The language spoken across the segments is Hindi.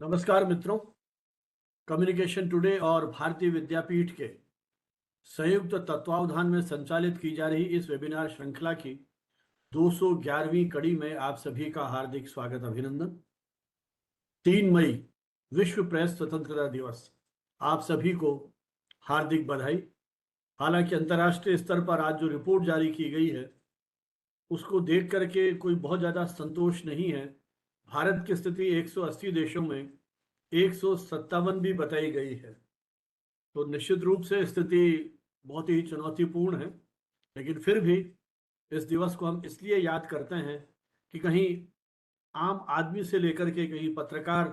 नमस्कार मित्रों। कम्युनिकेशन टुडे और भारतीय विद्यापीठ के संयुक्त तत्वावधान में संचालित की जा रही इस वेबिनार श्रृंखला की 211वीं कड़ी में आप सभी का हार्दिक स्वागत, अभिनंदन। 3 मई विश्व प्रेस स्वतंत्रता दिवस, आप सभी को हार्दिक बधाई। हालांकि अंतर्राष्ट्रीय स्तर पर आज जो रिपोर्ट जारी की गई है उसको देख करके कोई बहुत ज्यादा संतोष नहीं है। भारत की स्थिति 180 देशों में 157 भी बताई गई है, तो निश्चित रूप से स्थिति बहुत ही चुनौतीपूर्ण है। लेकिन फिर भी इस दिवस को हम इसलिए याद करते हैं कि कहीं आम आदमी से लेकर के कहीं पत्रकार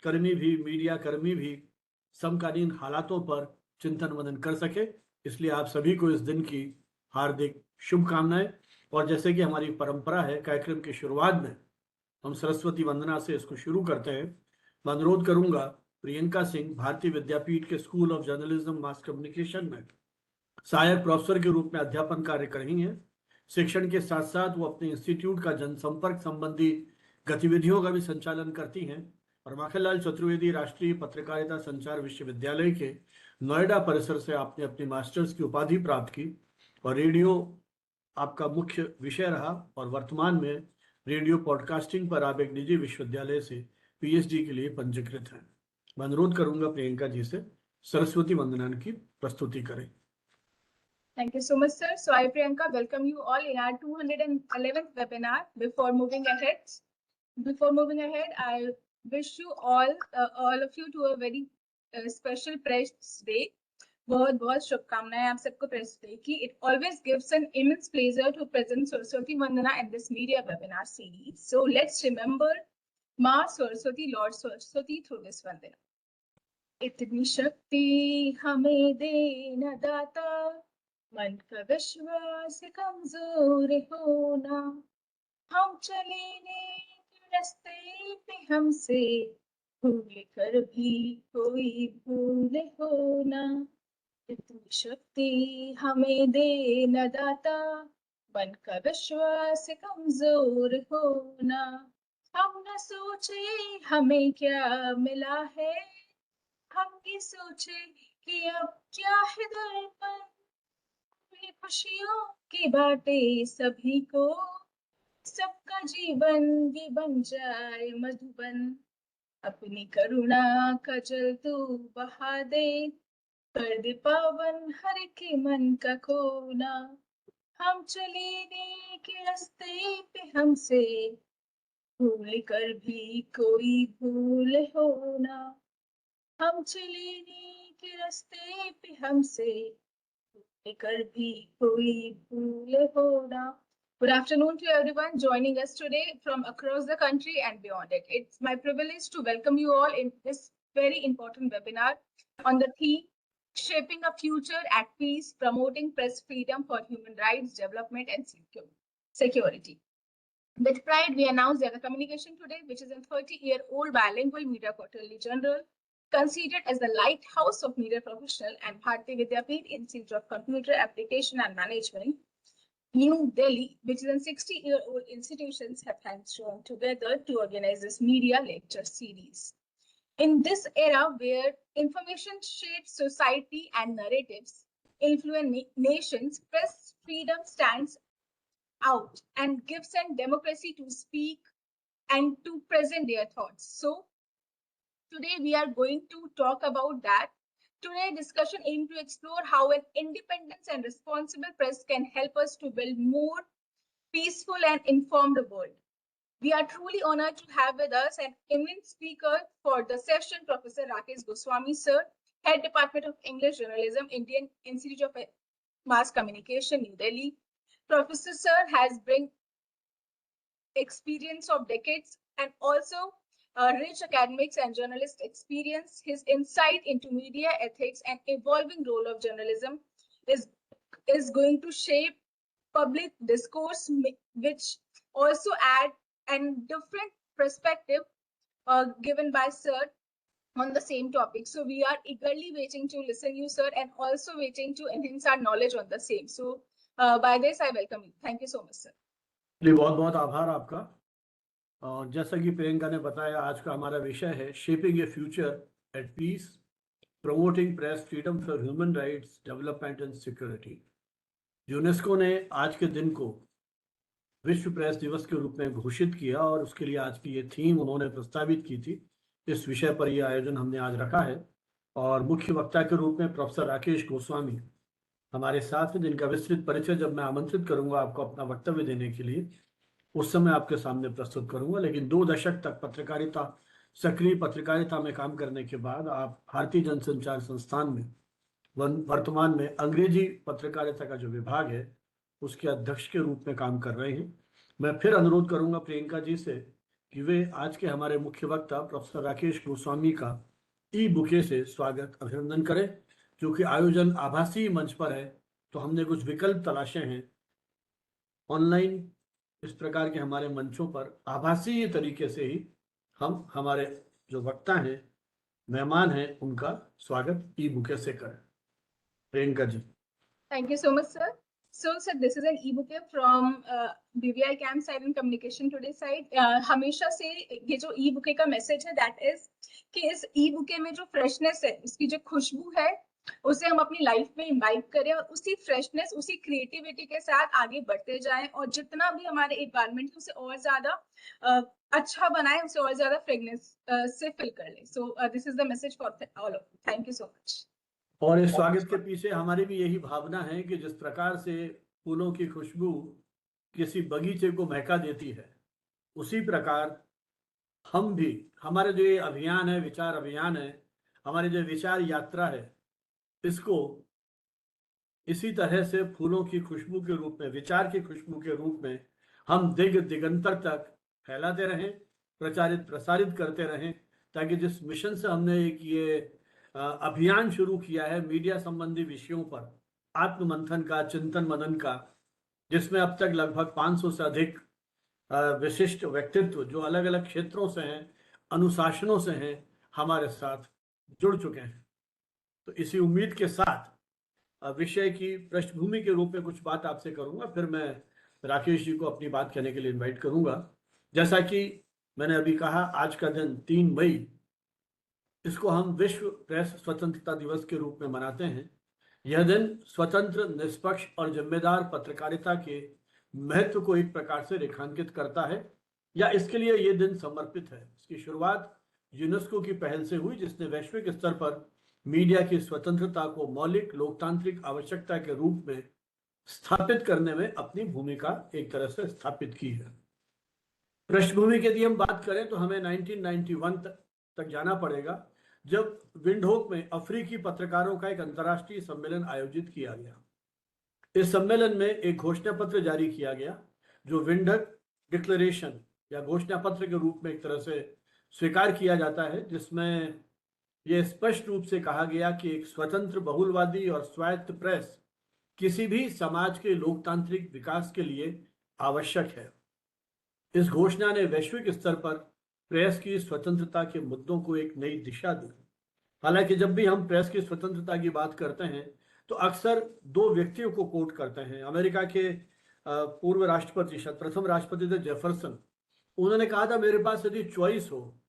कर्मी भी, मीडिया कर्मी भी समकालीन हालातों पर चिंतन मनन कर सके। इसलिए आप सभी को इस दिन की हार्दिक शुभकामनाएं। और जैसे कि हमारी परंपरा है, कार्यक्रम की शुरुआत में हम सरस्वती वंदना से इसको शुरू करते हैं। मैं अनुरोध करूंगा प्रियंका सिंह, भारतीय विद्यापीठ के school of journalism mass communication में सहायक प्रोफेसर के रूप में अध्यापन कार्य कर रही हैं। शिक्षण के साथ साथ वो अपने इंस्टीट्यूट का जनसंपर्क संबंधी गतिविधियों का भी संचालन करती हैं। और माखनलाल चतुर्वेदी राष्ट्रीय पत्रकारिता संचार विश्वविद्यालय के नोएडा परिसर से आपने अपनी मास्टर्स की उपाधि प्राप्त की और रेडियो आपका मुख्य विषय रहा। और वर्तमान में रेडियो पॉडकास्टिंग पर आप एक निजी विश्वविद्यालय से पीएचडी के लिए पंजीकृत हैं। मैं अनुरोध करूंगा प्रियंका जी से सरस्वती वंदना की प्रस्तुति करें। Thank you so much, sir. So I, Priyanka, welcome you all in our 211th webinar. Before moving ahead, I wish you all of you to a very special Press Day. बहुत बहुत शुभकामनाएं आप सबको प्रेस डे की. It always gives an immense pleasure to present Saraswati Vandana in this media webinar series. So let's remember Ma Saraswati, Lord Saraswati through this Vandana. इतनी शक्ति हमें दे न दाता, मन का विश्वास कमजोर होना, हम चले नेक रास्ते पे हमसे भूल कर भी कोई भूल होना. इतनी शक्ति हमें दे न दाता, मन का विश्वास कमजोर होना, हम न सोचे हमें क्या मिला है, हम ये सोचे कि अब क्या है दर्पण, खुशियों की बातें सभी को, सबका जीवन ये बन जाए मधुबन, अपनी करुणा का जल तू बहा दे, कर दे पावन हर के मन का कोना, हम चले नेक रास्ते पे हमसे भूल कर भी कोई भूल होना, हम चले नेक रास्ते पे हमसे कर भी कोई भूल होना. Good afternoon to everyone joining us today from across the country and beyond it. It's my privilege to welcome you all in this very important webinar on the theme Shaping a Future at Peace, Promoting Press Freedom for Human Rights, Development and Security. With pride, we announce that the Communication Today, which is a 30-year-old bilingual media quarterly journal, considered as the lighthouse of media professional, and Bharati Vidyapeeth Institute of Computer Application and Management, New Delhi, which is a 60-year-old institutions, have hands joined together to organize this media lecture series. In this era where information shapes society and narratives influence nations, press freedom stands out and gives them democracy to speak and to present their thoughts. So today we are going to talk about that. Today's discussion aims to explore how an independent and responsible press can help us to build more peaceful and informed world. We are truly honored to have with us an eminent speaker for the session, Professor Rakesh Goswami, sir, Head Department of English Journalism, Indian Institute of Mass Communication, New Delhi. Professor sir has bring experience of decades and also rich academics and journalist experience. His insight into media ethics and evolving role of journalism is going to shape public discourse, which also add a different perspective given by sir on the same topic. So we are eagerly waiting to listen you, sir, and also waiting to enhance our knowledge on the same. So by this, I welcome you. Thank you so much, sir. बहुत बहुत आभार आपका। और जैसा कि प्रियंका ने बताया, आज का हमारा विषय है shaping a future at peace, promoting press freedom for human rights, development and security. UNESCO ने आज के दिन को विश्व प्रेस दिवस के रूप में घोषित किया और उसके लिए आज की ये थीम उन्होंने प्रस्तावित की थी। इस विषय पर यह आयोजन हमने आज रखा है और मुख्य वक्ता के रूप में प्रोफेसर राकेश गोस्वामी हमारे साथ हैं, जिनका विस्तृत परिचय जब मैं आमंत्रित करूंगा आपको अपना वक्तव्य देने के लिए, उस समय आपके सामने प्रस्तुत करूंगा। लेकिन 2 दशक तक पत्रकारिता, सक्रिय पत्रकारिता में काम करने के बाद आप भारतीय जनसंचार संस्थान में वर्तमान में अंग्रेजी पत्रकारिता का जो विभाग है उसके अध्यक्ष के रूप में काम कर रहे हैं। मैं फिर अनुरोध करूंगा प्रियंका जी से कि वे आज के हमारे मुख्य वक्ता प्रोफेसर राकेश गोस्वामी का ई बुके से स्वागत अभिनंदन करें। क्योंकि आयोजन आभासी मंच पर है तो हमने कुछ विकल्प तलाशे हैं। ऑनलाइन इस प्रकार के हमारे मंचों पर आभासी तरीके से ही हम हमारे जो वक्ता हैं, मेहमान हैं, उनका स्वागत ई बुके से करें। Priyanka ji. Thank you so much, sir. So, sir, this is an e-book from BVI Camp side and Communication Today side. हमेशा से ये जो e-book का मैसेज है that is कि इस e-book में जो फ्रेशनेस है, उसकी जो खुशबू है, उसे हम अपनी लाइफ में इम्बाइब करें और उसी फ्रेशनेस, उसी क्रिएटिविटी के साथ आगे बढ़ते जाएं और जितना भी हमारे एनवायरनमेंट है उसे और ज्यादा अच्छा बनाएं, उसे और ज्यादा फ्रेगनेंस से फिल कर लें। So this is the message for all of you. Thank you so much. और इस स्वागत के पीछे हमारी भी यही भावना है कि जिस प्रकार से फूलों की खुशबू किसी बगीचे को महका देती है, उसी प्रकार हम भी, हमारे जो ये अभियान है, विचार अभियान है, हमारी जो विचार यात्रा है, इसको इसी तरह से फूलों की खुशबू के रूप में, विचार की खुशबू के रूप में हम दिगंतर तक फैलाते रहें, प्रचारित प्रसारित करते रहें, ताकि जिस मिशन से हमने एक ये अभियान शुरू किया है मीडिया संबंधी विषयों पर आत्ममंथन का, चिंतन मनन का, जिसमें अब तक लगभग 500 से अधिक विशिष्ट व्यक्तित्व जो अलग अलग क्षेत्रों से हैं, अनुशासनों से हैं, हमारे साथ जुड़ चुके हैं। तो इसी उम्मीद के साथ विषय की पृष्ठभूमि के रूप में कुछ बात आपसे करूंगा, फिर मैं राकेश जी को अपनी बात कहने के लिए इनवाइट करूंगा। जैसा कि मैंने अभी कहा, आज का दिन 3 मई, इसको हम विश्व प्रेस स्वतंत्रता दिवस के रूप में मनाते हैं। यह दिन स्वतंत्र, निष्पक्ष और जिम्मेदार पत्रकारिता के महत्व को एक प्रकार से रेखांकित करता है, या इसके लिए यह दिन समर्पित है। इसकी शुरुआत यूनेस्को की पहल से हुई, जिसने वैश्विक स्तर पर मीडिया की स्वतंत्रता को मौलिक लोकतांत्रिक आवश्यकता के रूप में स्थापित करने में अपनी भूमिका एक तरह से स्थापित की है। पृष्ठभूमि की यदि हम बात करें तो हमें 1991 तक जाना पड़ेगा, जब विंडहोक में अफ्रीकी पत्रकारों का एक अंतर्राष्ट्रीय सम्मेलन आयोजित किया गया। इस सम्मेलन में एक घोषणा पत्र जारी किया गया, जो विंडहक डिक्लेरेशन या घोषणा पत्र के रूप में एक तरह से स्वीकार किया जाता है, जिसमें यह स्पष्ट रूप से कहा गया कि एक स्वतंत्र, बहुलवादी और स्वायत्त प्रेस किसी भी समाज के लोकतांत्रिक विकास के लिए आवश्यक है। इस घोषणा ने वैश्विक स्तर पर प्रेस की स्वतंत्रता के मुद्दों को एक नई दिशा दी। हालांकि जब भी हम प्रेस की स्वतंत्रता की बात करते हैं तो अक्सर 2 व्यक्तियों को कोट करते हैं। अमेरिका के पूर्व राष्ट्रपति, प्रथम राष्ट्रपति थे जेफरसन। उन्होंने कहा था, मेरे पास यदि चॉइस हो,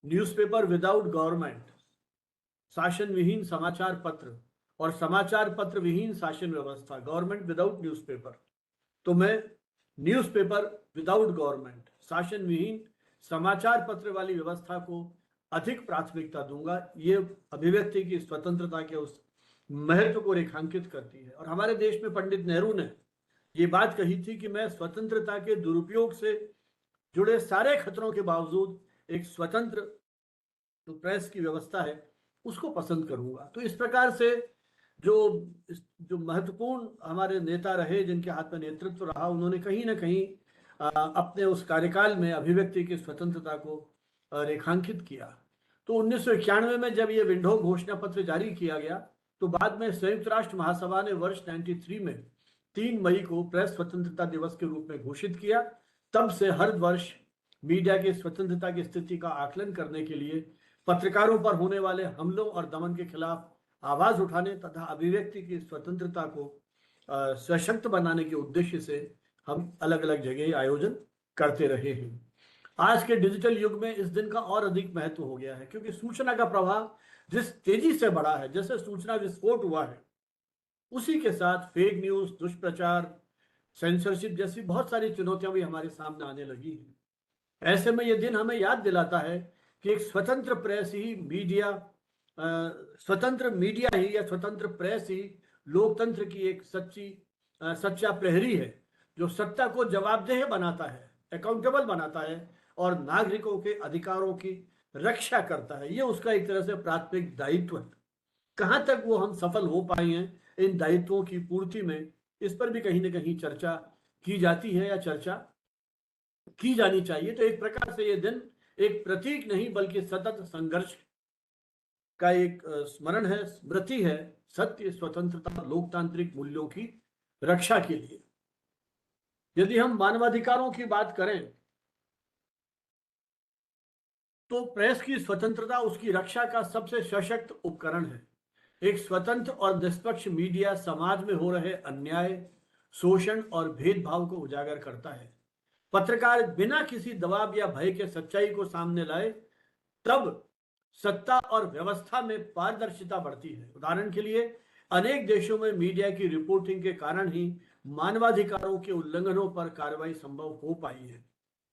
न्यूज़पेपर विदाउट गवर्नमेंट, शासन विहीन समाचार पत्र, और समाचार पत्र विहीन शासन व्यवस्था, गवर्नमेंट विदाउट न्यूज़पेपर, तो मैं न्यूज़पेपर विदाउट गवर्नमेंट, शासन विहीन समाचार पत्र वाली व्यवस्था को अधिक प्राथमिकता दूंगा। ये अभिव्यक्ति की स्वतंत्रता के उस महत्व को रेखांकित करती है। और हमारे देश में पंडित नेहरू ने ये बात कही थी कि मैं स्वतंत्रता के दुरुपयोग से जुड़े सारे खतरों के बावजूद एक स्वतंत्र जो प्रेस की व्यवस्था है उसको पसंद करूंगा। तो इस प्रकार से जो महत्वपूर्ण हमारे नेता रहे, जिनके हाथ में नेतृत्व रहा, उन्होंने कहीं ना कहीं अपने उस कार्यकाल में अभिव्यक्ति की स्वतंत्रता को रेखांकित किया। तो 1991 में जब ये विंडहोक घोषणा पत्र जारी किया गया, तो बाद में संयुक्त राष्ट्र महासभा ने वर्ष 93 में 3 मई को प्रेस स्वतंत्रता दिवस के रूप में घोषित किया। तब से हर वर्ष मीडिया की स्वतंत्रता की स्थिति का आकलन करने के लिए पत्रकारों पर होने वाले हमलों और दमन के खिलाफ आवाज उठाने तथा अभिव्यक्ति की स्वतंत्रता को सशक्त बनाने के उद्देश्य से हम अलग अलग जगह आयोजन करते रहे हैं। आज के डिजिटल युग में इस दिन का और अधिक महत्व हो गया है, क्योंकि सूचना का प्रवाह जिस तेजी से बढ़ा है, जैसे सूचना विस्फोट हुआ है, उसी के साथ फेक न्यूज, दुष्प्रचार, सेंसरशिप जैसी बहुत सारी चुनौतियां भी हमारे सामने आने लगी हैं। ऐसे में यह दिन हमें याद दिलाता है कि एक स्वतंत्र प्रेस ही मीडिया स्वतंत्र मीडिया ही या स्वतंत्र प्रेस ही लोकतंत्र की एक सच्चा प्रहरी है, जो सत्ता को जवाबदेह बनाता है, अकाउंटेबल बनाता है और नागरिकों के अधिकारों की रक्षा करता है। ये उसका एक तरह से प्राथमिक दायित्व है। कहां तक वो हम सफल हो पाए हैं इन दायित्वों की पूर्ति में, इस पर भी कहीं ना कहीं चर्चा की जाती है या चर्चा की जानी चाहिए। तो एक प्रकार से ये दिन एक प्रतीक नहीं बल्कि सतत संघर्ष का एक स्मरण है, स्मृति है, सत्य, स्वतंत्रता, लोकतांत्रिक मूल्यों की रक्षा के लिए। यदि हम मानवाधिकारों की बात करें तो प्रेस की स्वतंत्रता उसकी रक्षा का सबसे सशक्त उपकरण है। एक स्वतंत्र और निष्पक्ष मीडिया समाज में हो रहे अन्याय, शोषण और भेदभाव को उजागर करता है। पत्रकार बिना किसी दबाव या भय के सच्चाई को सामने लाए, तब सत्ता और व्यवस्था में पारदर्शिता बढ़ती है। उदाहरण के लिए, अनेक देशों में मीडिया की रिपोर्टिंग के कारण ही मानवाधिकारों के उल्लंघनों पर कार्रवाई संभव हो पाई है।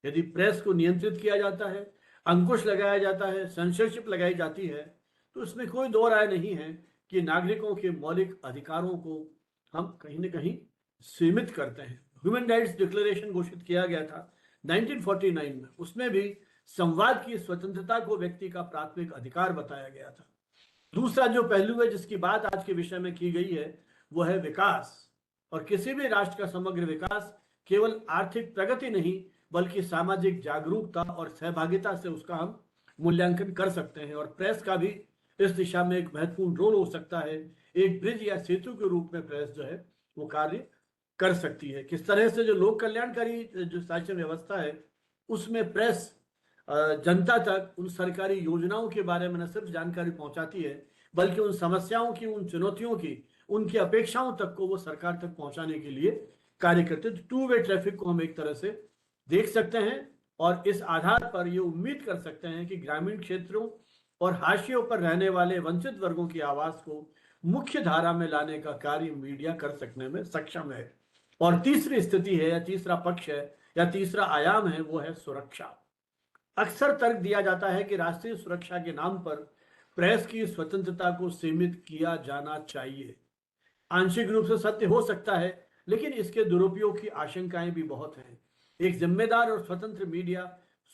यदि प्रेस को नियंत्रित किया जाता है, अंकुश लगाया जाता है, सेंसरशिप लगाई जाती है, तो इसमें कोई दो राय नहीं है कि नागरिकों के मौलिक अधिकारों को हम कहीं ना कहीं सीमित करते हैं। ह्यूमन राइट्स डिक्लेरेशन घोषित किया गया था 1949 में, उसमें भी संवाद की स्वतंत्रता को व्यक्ति का प्राथमिक अधिकार बताया गया था। दूसरा जो पहलू है जिसकी बात आज के विषय में की गई है, वो है विकास। और किसी भी राष्ट्र का समग्र विकास केवल आर्थिक प्रगति नहीं बल्कि सामाजिक जागरूकता और सहभागिता से उसका हम मूल्यांकन कर सकते हैं। और प्रेस का भी इस दिशा में एक महत्वपूर्ण रोल हो सकता है। एक ब्रिज या सेतु के रूप में प्रेस जो है वो कार्य कर सकती है। किस तरह से जो लोक कल्याणकारी जो शासन व्यवस्था है, उसमें प्रेस जनता तक उन सरकारी योजनाओं के बारे में न सिर्फ जानकारी पहुंचाती है, बल्कि उन समस्याओं की, उन चुनौतियों की, उनकी अपेक्षाओं तक को वो सरकार तक पहुंचाने के लिए कार्य करते हैं। टू वे ट्रैफिक को हम एक तरह से देख सकते हैं और इस आधार पर ये उम्मीद कर सकते हैं कि ग्रामीण क्षेत्रों और हाशियों पर रहने वाले वंचित वर्गों की आवाज को मुख्य धारा में लाने का कार्य मीडिया कर सकने में सक्षम है। और तीसरी स्थिति है या तीसरा पक्ष है या तीसरा आयाम है, वो है सुरक्षा। अक्सर तर्क दिया जाता है कि राष्ट्रीय सुरक्षा के नाम पर प्रेस की स्वतंत्रता को सीमित किया जाना चाहिए। आंशिक रूप से सत्य हो सकता है, लेकिन इसके दुरुपयोग की आशंकाएं भी बहुत हैं। एक जिम्मेदार और स्वतंत्र मीडिया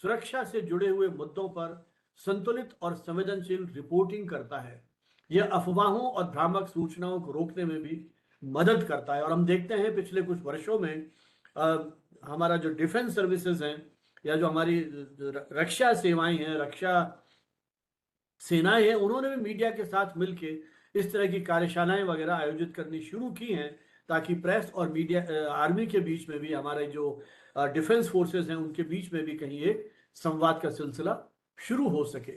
सुरक्षा से जुड़े हुए मुद्दों पर संतुलित और संवेदनशील रिपोर्टिंग करता है। यह अफवाहों और भ्रामक सूचनाओं को रोकने में भी मदद करता है। और हम देखते हैं पिछले कुछ वर्षों में हमारा जो डिफेंस सर्विसेज हैं या जो हमारी रक्षा सेवाएं हैं, रक्षा सेनाएं हैं, उन्होंने भी मीडिया के साथ मिलके इस तरह की कार्यशालाएं वगैरह आयोजित करनी शुरू की हैं, ताकि प्रेस और मीडिया, आर्मी के बीच में भी, हमारे जो डिफेंस फोर्सेस हैं उनके बीच में भी कहीं एक संवाद का सिलसिला शुरू हो सके।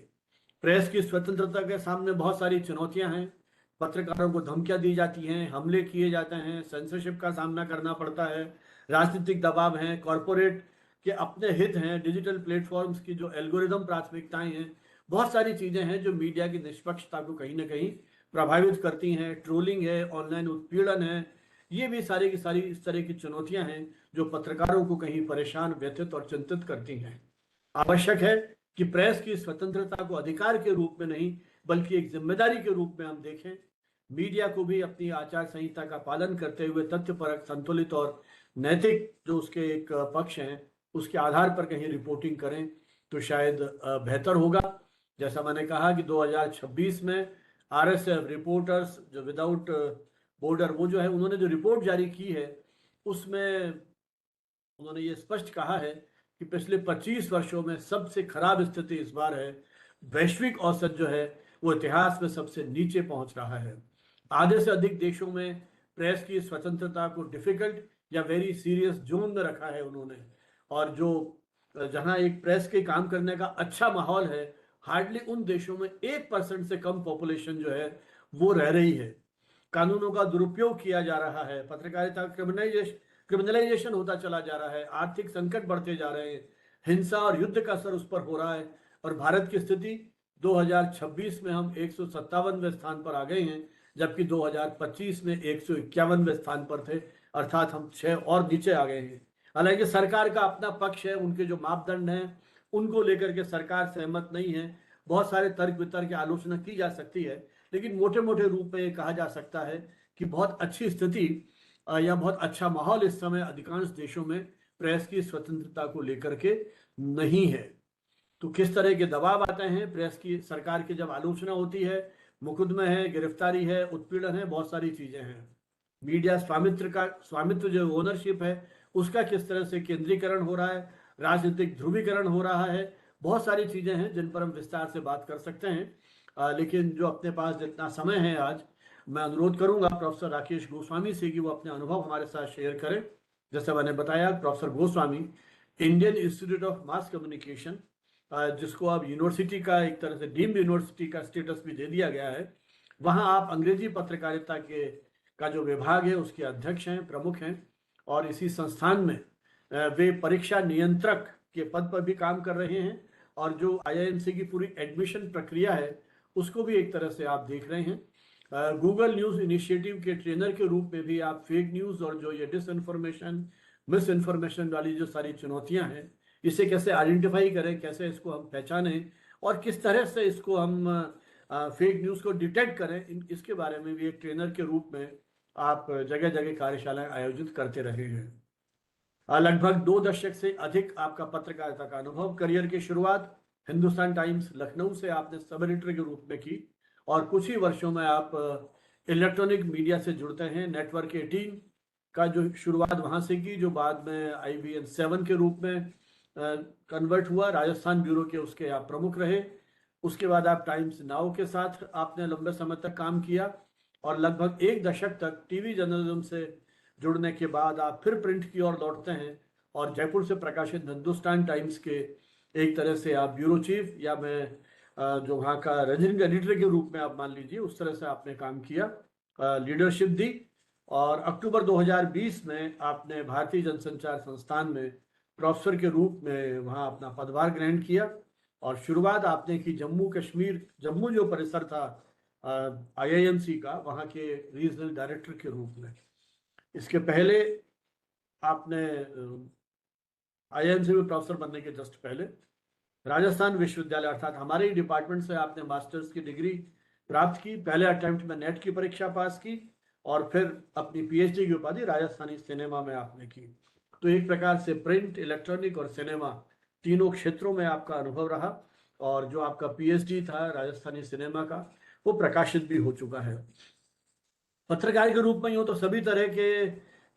प्रेस की स्वतंत्रता के सामने बहुत सारी चुनौतियां हैं। पत्रकारों को धमकियां दी जाती हैं, हमले किए जाते हैं, सेंसरशिप का सामना करना पड़ता है, राजनीतिक दबाव है, कॉरपोरेट के अपने हित हैं, डिजिटल प्लेटफॉर्म्स की जो एल्गोरिदम प्राथमिकताएं हैं, बहुत सारी चीजें हैं जो मीडिया की निष्पक्षता को कहीं ना कहीं प्रभावित करती हैं। ट्रोलिंग है, ऑनलाइन उत्पीड़न है, ये भी सारी की सारी इस तरह की चुनौतियां हैं जो पत्रकारों को कहीं परेशान, व्यथित और चिंतित करती हैं। आवश्यक है कि प्रेस की स्वतंत्रता को अधिकार के रूप में नहीं बल्कि एक जिम्मेदारी के रूप में हम देखें। मीडिया को भी अपनी आचार संहिता का पालन करते हुए तथ्यपरक, संतुलित और नैतिक जो उसके एक पक्ष हैं उसके आधार पर कहीं रिपोर्टिंग करें तो शायद बेहतर होगा। जैसा मैंने कहा कि 2026 में आरएसएफ, रिपोर्टर्स जो विदाउट बॉर्डर, वो जो है उन्होंने जो रिपोर्ट जारी की है उसमें उन्होंने ये स्पष्ट कहा है कि पिछले 25 वर्षों में सबसे खराब स्थिति इस बार है। वैश्विक औसत जो है वो इतिहास में सबसे नीचे पहुंच रहा है। आधे से अधिक देशों में प्रेस की स्वतंत्रता को डिफिकल्ट या वेरी सीरियस जोन में रखा है उन्होंने। और जो जहां एक प्रेस के काम करने का अच्छा माहौल है, हार्डली उन देशों में 1% से कम पॉपुलेशन जो है वो रह रही है। कानूनों का दुरुपयोग किया जा रहा है, पत्रकारिता क्रिमिनलाइजेशन होता चला जा रहा है, आर्थिक संकट बढ़ते जा रहे हैं, हिंसा और युद्ध का असर उस पर हो रहा है। और भारत की स्थिति 2026 में हम 157वें स्थान पर आ गए हैं, जबकि 2025 में 151वें स्थान पर थे, अर्थात हम 6 और नीचे आ गए हैं। हालांकि सरकार का अपना पक्ष है, उनके जो मापदंड हैं उनको लेकर के सरकार सहमत नहीं है। बहुत सारे तर्क वितर्क की आलोचना की जा सकती है, लेकिन मोटे मोटे रूप में ये कहा जा सकता है कि बहुत अच्छी स्थिति या बहुत अच्छा माहौल इस समय अधिकांश देशों में प्रेस की स्वतंत्रता को लेकर के नहीं है। तो किस तरह के दबाव आते हैं प्रेस की, सरकार की जब आलोचना होती है, मुकदमे है, गिरफ्तारी है, उत्पीड़न है, बहुत सारी चीजें हैं। मीडिया स्वामित्व जो ओनरशिप है उसका किस तरह से केंद्रीकरण हो रहा है, राजनीतिक ध्रुवीकरण हो रहा है, बहुत सारी चीजें हैं जिन पर हम विस्तार से बात कर सकते हैं। लेकिन जो अपने पास जितना समय है आज, मैं अनुरोध करूंगा प्रोफेसर राकेश गोस्वामी से कि वो अपने अनुभव हमारे साथ शेयर करें। जैसे मैंने बताया, professor Goswami Indian institute of mass communication, जिसको अब यूनिवर्सिटी का एक तरह से डीम्ड यूनिवर्सिटी का स्टेटस भी दे दिया गया है, वहाँ आप अंग्रेजी पत्रकारिता का जो विभाग है उसके अध्यक्ष हैं, प्रमुख हैं। और इसी संस्थान में वे परीक्षा नियंत्रक के पद पर भी काम कर रहे हैं, और जो आईआईएमसी की पूरी एडमिशन प्रक्रिया है उसको भी एक तरह से आप देख रहे हैं। गूगल न्यूज़ इनिशिएटिव के ट्रेनर के रूप में भी आप फेक न्यूज़ और जो ये डिसइंफॉर्मेशन, मिस इन्फॉर्मेशन वाली जो सारी चुनौतियां हैं, इसे कैसे आइडेंटिफाई करें, कैसे इसको हम पहचानें, और किस तरह से इसको हम फेक न्यूज़ को डिटेक्ट करें, इसके बारे में भी एक ट्रेनर के रूप में आप जगह जगह कार्यशालाएं आयोजित करते रहे हैं। लगभग 2 दशक से अधिक आपका पत्रकारिता का अनुभव, करियर की शुरुआत हिंदुस्तान टाइम्स लखनऊ से आपने सब एडिटर के रूप में की, और कुछ ही वर्षों में आप इलेक्ट्रॉनिक मीडिया से जुड़ते हैं। नेटवर्क 18 का जो शुरुआत वहां से की, जो बाद में IBN 7 के रूप में कन्वर्ट हुआ। राजस्थान ब्यूरो के उसके आप प्रमुख रहे। उसके बाद आप टाइम्स नाउ के साथ आपने लंबे समय तक काम किया, और लगभग 1 दशक तक टीवी जर्नलिज्म से जुड़ने के बाद आप फिर प्रिंट की ओर लौटते हैं, और जयपुर से प्रकाशित हिंदुस्तान टाइम्स के एक तरह से आप ब्यूरो चीफ, या मैं जो वहाँ का रेजिडेंट एडिटर के रूप में आप मान लीजिए, उस तरह से आपने काम किया, लीडरशिप दी। और अक्टूबर 2020 में आपने भारतीय जनसंचार संस्थान में प्रोफेसर के रूप में वहाँ अपना पदभार ग्रहण किया, और शुरुआत आपने की जम्मू जो परिसर था IIMC का, वहाँ के रीजनल डायरेक्टर के रूप में। इसके पहले आपने IIMC में प्रोफेसर बनने के जस्ट पहले राजस्थान विश्वविद्यालय, अर्थात हमारे ही डिपार्टमेंट से आपने मास्टर्स की डिग्री प्राप्त की। पहले अटेम्प्ट में नेट की परीक्षा पास की, और फिर अपनी PhD की उपाधि राजस्थानी सिनेमा में आपने की। तो एक प्रकार से प्रिंट, इलेक्ट्रॉनिक और सिनेमा तीनों क्षेत्रों में आपका अनुभव रहा, और जो आपका PhD था राजस्थानी सिनेमा का, वो प्रकाशित भी हो चुका है। पत्रकार के रूप में यूँ तो सभी तरह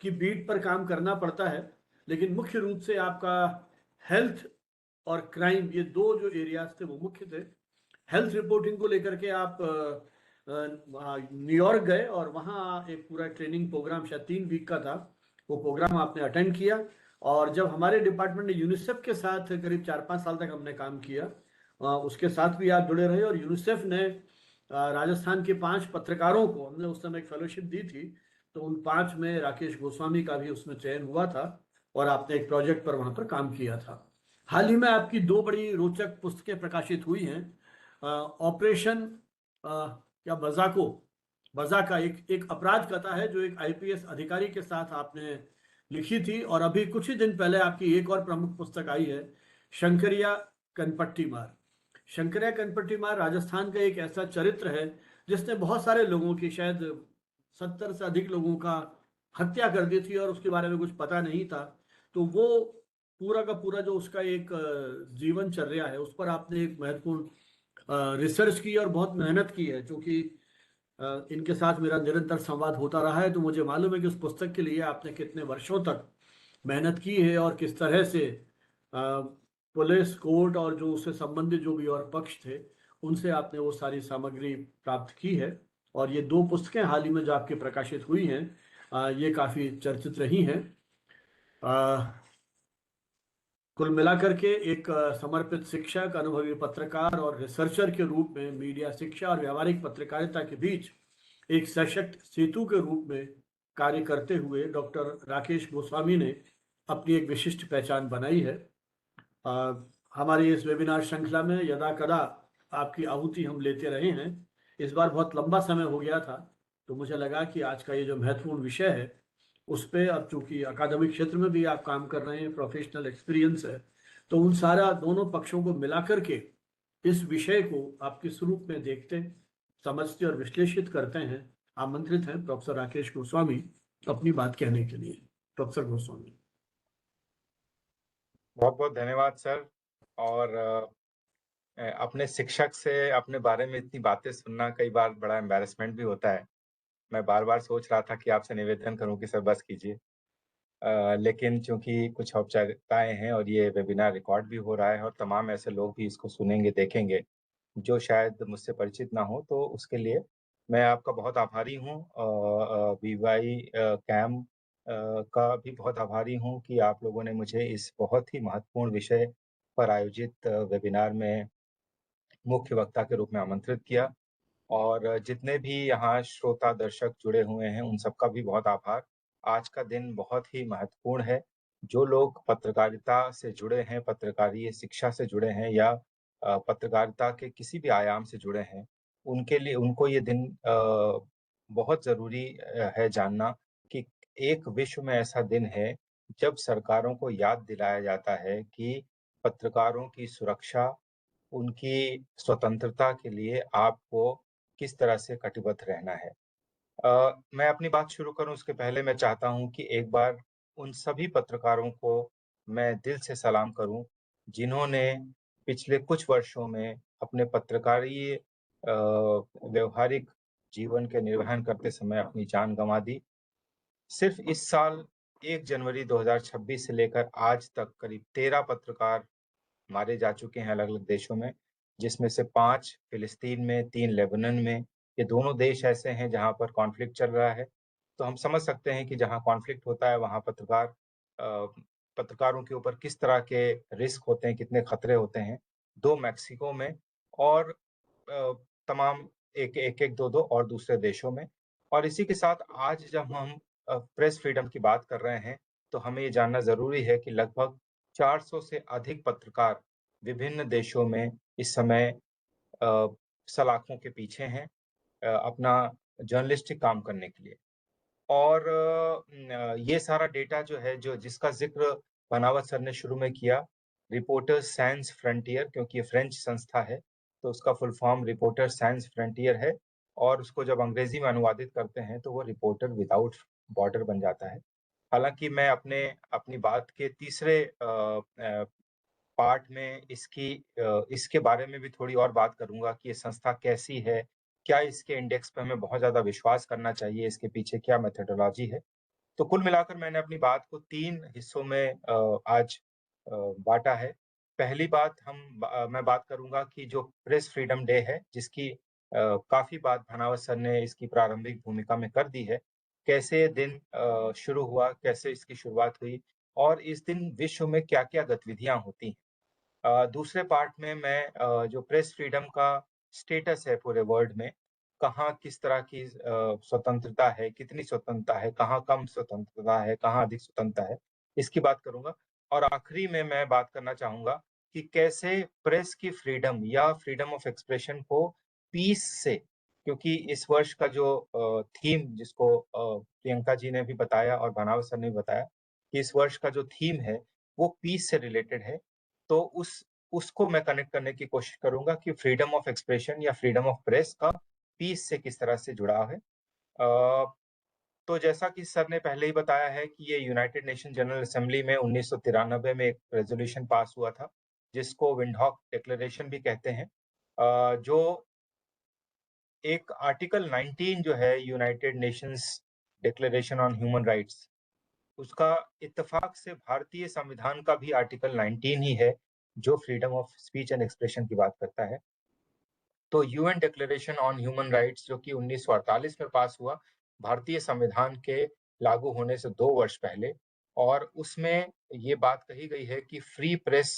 की बीट पर काम करना पड़ता है, लेकिन मुख्य रूप से आपका हेल्थ और क्राइम, ये 2 जो एरियाज थे वो मुख्य थे। हेल्थ रिपोर्टिंग को लेकर के आप न्यूयॉर्क गए, और वहाँ एक पूरा ट्रेनिंग प्रोग्राम, शायद 3 वीक का था, वो प्रोग्राम आपने अटेंड किया। और जब हमारे डिपार्टमेंट ने यूनिसेफ के साथ करीब 4-5 साल तक हमने काम किया, उसके साथ भी आप जुड़े रहे, और यूनिसेफ ने राजस्थान के 5 पत्रकारों को, हमने उस समय एक फेलोशिप दी थी, तो उन 5 में राकेश गोस्वामी का भी उसमें चयन हुआ था, और आपने एक प्रोजेक्ट पर वहाँ पर काम किया था। हाल ही में आपकी 2 बड़ी रोचक पुस्तकें प्रकाशित हुई हैं। ऑपरेशन या बज़ाका एक अपराध कथा है, जो एक IPS अधिकारी के साथ आपने लिखी थी। और अभी कुछ ही दिन पहले आपकी एक और प्रमुख पुस्तक आई है, शंकरिया कनपट्टी मार। शंकरिया कनपट्टी मार राजस्थान का एक ऐसा चरित्र है जिसने बहुत सारे लोगों की, शायद 70 से अधिक लोगों का हत्या कर दी थी, और उसके बारे में कुछ पता नहीं था। तो वो पूरा का पूरा जो उसका एक जीवनचर्या है, उस पर आपने एक महत्वपूर्ण रिसर्च की और बहुत मेहनत की है। क्योंकि इनके साथ मेरा निरंतर संवाद होता रहा है, तो मुझे मालूम है कि उस पुस्तक के लिए आपने कितने वर्षों तक मेहनत की है, और किस तरह से पुलिस, कोर्ट और जो उससे संबंधित जो भी और पक्ष थे, उनसे आपने वो सारी सामग्री प्राप्त की है। और ये 2 पुस्तकें हाल ही में जो आपकी प्रकाशित हुई हैं, ये काफ़ी चर्चित रही हैं। कुल मिलाकर के एक समर्पित शिक्षक, अनुभवी पत्रकार और रिसर्चर के रूप में मीडिया शिक्षा और व्यावहारिक पत्रकारिता के बीच एक सशक्त सेतु के रूप में कार्य करते हुए डॉक्टर राकेश गोस्वामी ने अपनी एक विशिष्ट पहचान बनाई है। हमारी इस वेबिनार श्रृंखला में यदा कदा आपकी आहुति हम लेते रहे हैं। इस बार बहुत लंबा समय हो गया था, तो मुझे लगा कि आज का ये जो महत्वपूर्ण विषय है उस पे, अब चूंकि अकादमिक क्षेत्र में भी आप काम कर रहे हैं, प्रोफेशनल एक्सपीरियंस है, तो उन सारा दोनों पक्षों को मिला करके इस विषय को आप किस रूप में देखते, समझते और विश्लेषित करते हैं। आमंत्रित हैं प्रोफेसर राकेश गोस्वामी अपनी बात कहने के लिए। प्रोफेसर गोस्वामी। बहुत बहुत धन्यवाद सर। और अपने शिक्षक से अपने बारे में इतनी बातें सुनना कई बार बड़ा एम्बैरेसमेंट भी होता है। मैं बार बार सोच रहा था कि आपसे निवेदन करूं कि सर बस कीजिए, लेकिन चूंकि कुछ औपचारिकताएं हैं और ये वेबिनार रिकॉर्ड भी हो रहा है और तमाम ऐसे लोग भी इसको सुनेंगे देखेंगे जो शायद मुझसे परिचित ना हो, तो उसके लिए मैं आपका बहुत आभारी हूँ। बीवाई कैम का भी बहुत आभारी हूँ कि आप लोगों ने मुझे इस बहुत ही महत्वपूर्ण विषय पर आयोजित वेबिनार में मुख्य वक्ता के रूप में आमंत्रित किया। और जितने भी यहाँ श्रोता दर्शक जुड़े हुए हैं उन सबका भी बहुत आभार। आज का दिन बहुत ही महत्वपूर्ण है। जो लोग पत्रकारिता से जुड़े हैं, पत्रकारीय शिक्षा से जुड़े हैं या पत्रकारिता के किसी भी आयाम से जुड़े हैं, उनके लिए उनको ये दिन बहुत ज़रूरी है जानना कि एक विश्व में ऐसा दिन है जब सरकारों को याद दिलाया जाता है कि पत्रकारों की सुरक्षा, उनकी स्वतंत्रता के लिए आपको किस तरह से कटिबद्ध रहना है। मैं अपनी बात शुरू करूँ उसके पहले मैं चाहता हूँ कि एक बार उन सभी पत्रकारों को मैं दिल से सलाम करूँ, जिन्होंने पिछले कुछ वर्षों में अपने पत्रकारीय व्यावहारिक जीवन के निर्वहन करते समय अपनी जान गँवा दी। सिर्फ़ इस साल 1 जनवरी 2026 से लेकर आज तक करीब 13 पत्रकार मारे जा चुके हैं अलग-अलग देशों में, जिसमें से 5 फ़िलिस्तीन में, 3 लेबनान में। ये दोनों देश ऐसे हैं जहाँ पर कॉन्फ्लिक्ट चल रहा है। तो हम समझ सकते हैं कि जहाँ कॉन्फ्लिक्ट होता है वहाँ पत्रकारों के ऊपर किस तरह के रिस्क होते हैं, कितने खतरे होते हैं। 2 मेक्सिको में और तमाम एक-एक, 2-2 और दूसरे देशों में। और इसी के साथ आज जब हम प्रेस फ्रीडम की बात कर रहे हैं, तो हमें ये जानना ज़रूरी है कि लगभग 400 से अधिक पत्रकार विभिन्न देशों में इस समय अ, सलाखों के पीछे हैं अपना जर्नलिस्टिक काम करने के लिए। और ये सारा डेटा जो है जो जिसका ज़िक्र बनावत सर ने शुरू में किया, रिपोर्टर्स सैन्स फ्रंटियर, क्योंकि ये फ्रेंच संस्था है, तो उसका full form reporters sense frontier है और उसको जब अंग्रेज़ी में अनुवादित करते हैं तो वो रिपोर्टर विदाउट बॉर्डर बन जाता है। हालाँकि मैं अपनी बात के तीसरे पार्ट में इसके बारे में भी थोड़ी और बात करूँगा कि ये संस्था कैसी है? क्या इसके इंडेक्स पे हमें बहुत ज़्यादा विश्वास करना चाहिए? इसके पीछे क्या मेथोडोलॉजी है? तो कुल मिलाकर मैंने अपनी बात को 3 हिस्सों में आज बाँटा है। पहली बात मैं बात करूँगा कि जो प्रेस फ्रीडम डे है, जिसकी काफ़ी बात भानावत सर ने इसकी प्रारंभिक भूमिका में कर दी है। कैसे ये दिन शुरू हुआ, कैसे इसकी शुरुआत हुई और इस दिन विश्व में क्या-क्या गतिविधियाँ होती हैं। दूसरे पार्ट में मैं जो प्रेस फ्रीडम का स्टेटस है पूरे वर्ल्ड में, कहाँ किस तरह की स्वतंत्रता है, कितनी स्वतंत्रता है, कहाँ कम स्वतंत्रता है, कहाँ अधिक स्वतंत्रता है, इसकी बात करूँगा। और आखिरी में मैं बात करना चाहूँगा कि कैसे प्रेस की फ्रीडम या फ्रीडम ऑफ एक्सप्रेशन को पीस से, क्योंकि इस वर्ष का जो थीम जिसको प्रियंका जी ने भी बताया और बनावत सर ने भी बताया कि इस वर्ष का जो थीम है, वो पीस से रिलेटेड है। तो उसको मैं कनेक्ट करने की कोशिश करूँगा कि फ्रीडम ऑफ एक्सप्रेशन या फ्रीडम ऑफ प्रेस का पीस से किस तरह से जुड़ाव है। तो जैसा कि सर ने पहले ही बताया है कि ये यूनाइटेड नेशन जनरल असेंबली में 1993 में एक रेज़ोल्यूशन पास हुआ था, जिसको विंडहॉक डिक्लेरेशन भी कहते हैं। जो एक आर्टिकल 19 जो है United Nations declaration on human rights, उसका इत्तेफाक से भारतीय संविधान का भी आर्टिकल 19 ही है, जो freedom of speech and expression की बात करता है। तो UN declaration on human rights जो कि 1948 में पास हुआ, भारतीय संविधान के लागू होने से 2 वर्ष पहले, और उसमें ये बात कही गई है कि फ्री प्रेस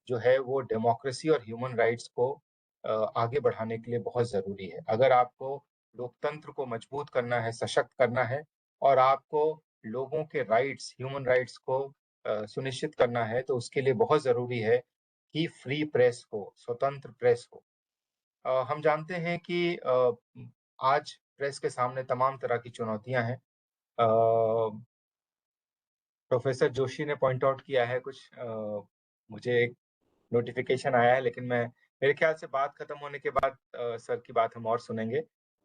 जो है वो डेमोक्रेसी और ह्यूमन राइट्स को आगे बढ़ाने के लिए बहुत ज़रूरी है। अगर आपको लोकतंत्र को मजबूत करना है, सशक्त करना है और आपको लोगों के राइट्स, ह्यूमन राइट्स को सुनिश्चित करना है तो उसके लिए बहुत ज़रूरी है कि फ्री प्रेस हो, स्वतंत्र प्रेस हो। हम जानते हैं कि आज प्रेस के सामने तमाम तरह की चुनौतियाँ हैं। प्रोफ़ेसर जोशी ने पॉइंट आउट किया है कुछ, मुझे एक नोटिफ़िकेशन आया है, लेकिन मैं मेरे ख़्याल से बात खत्म होने के बाद सर की बात हम और सुनेंगे।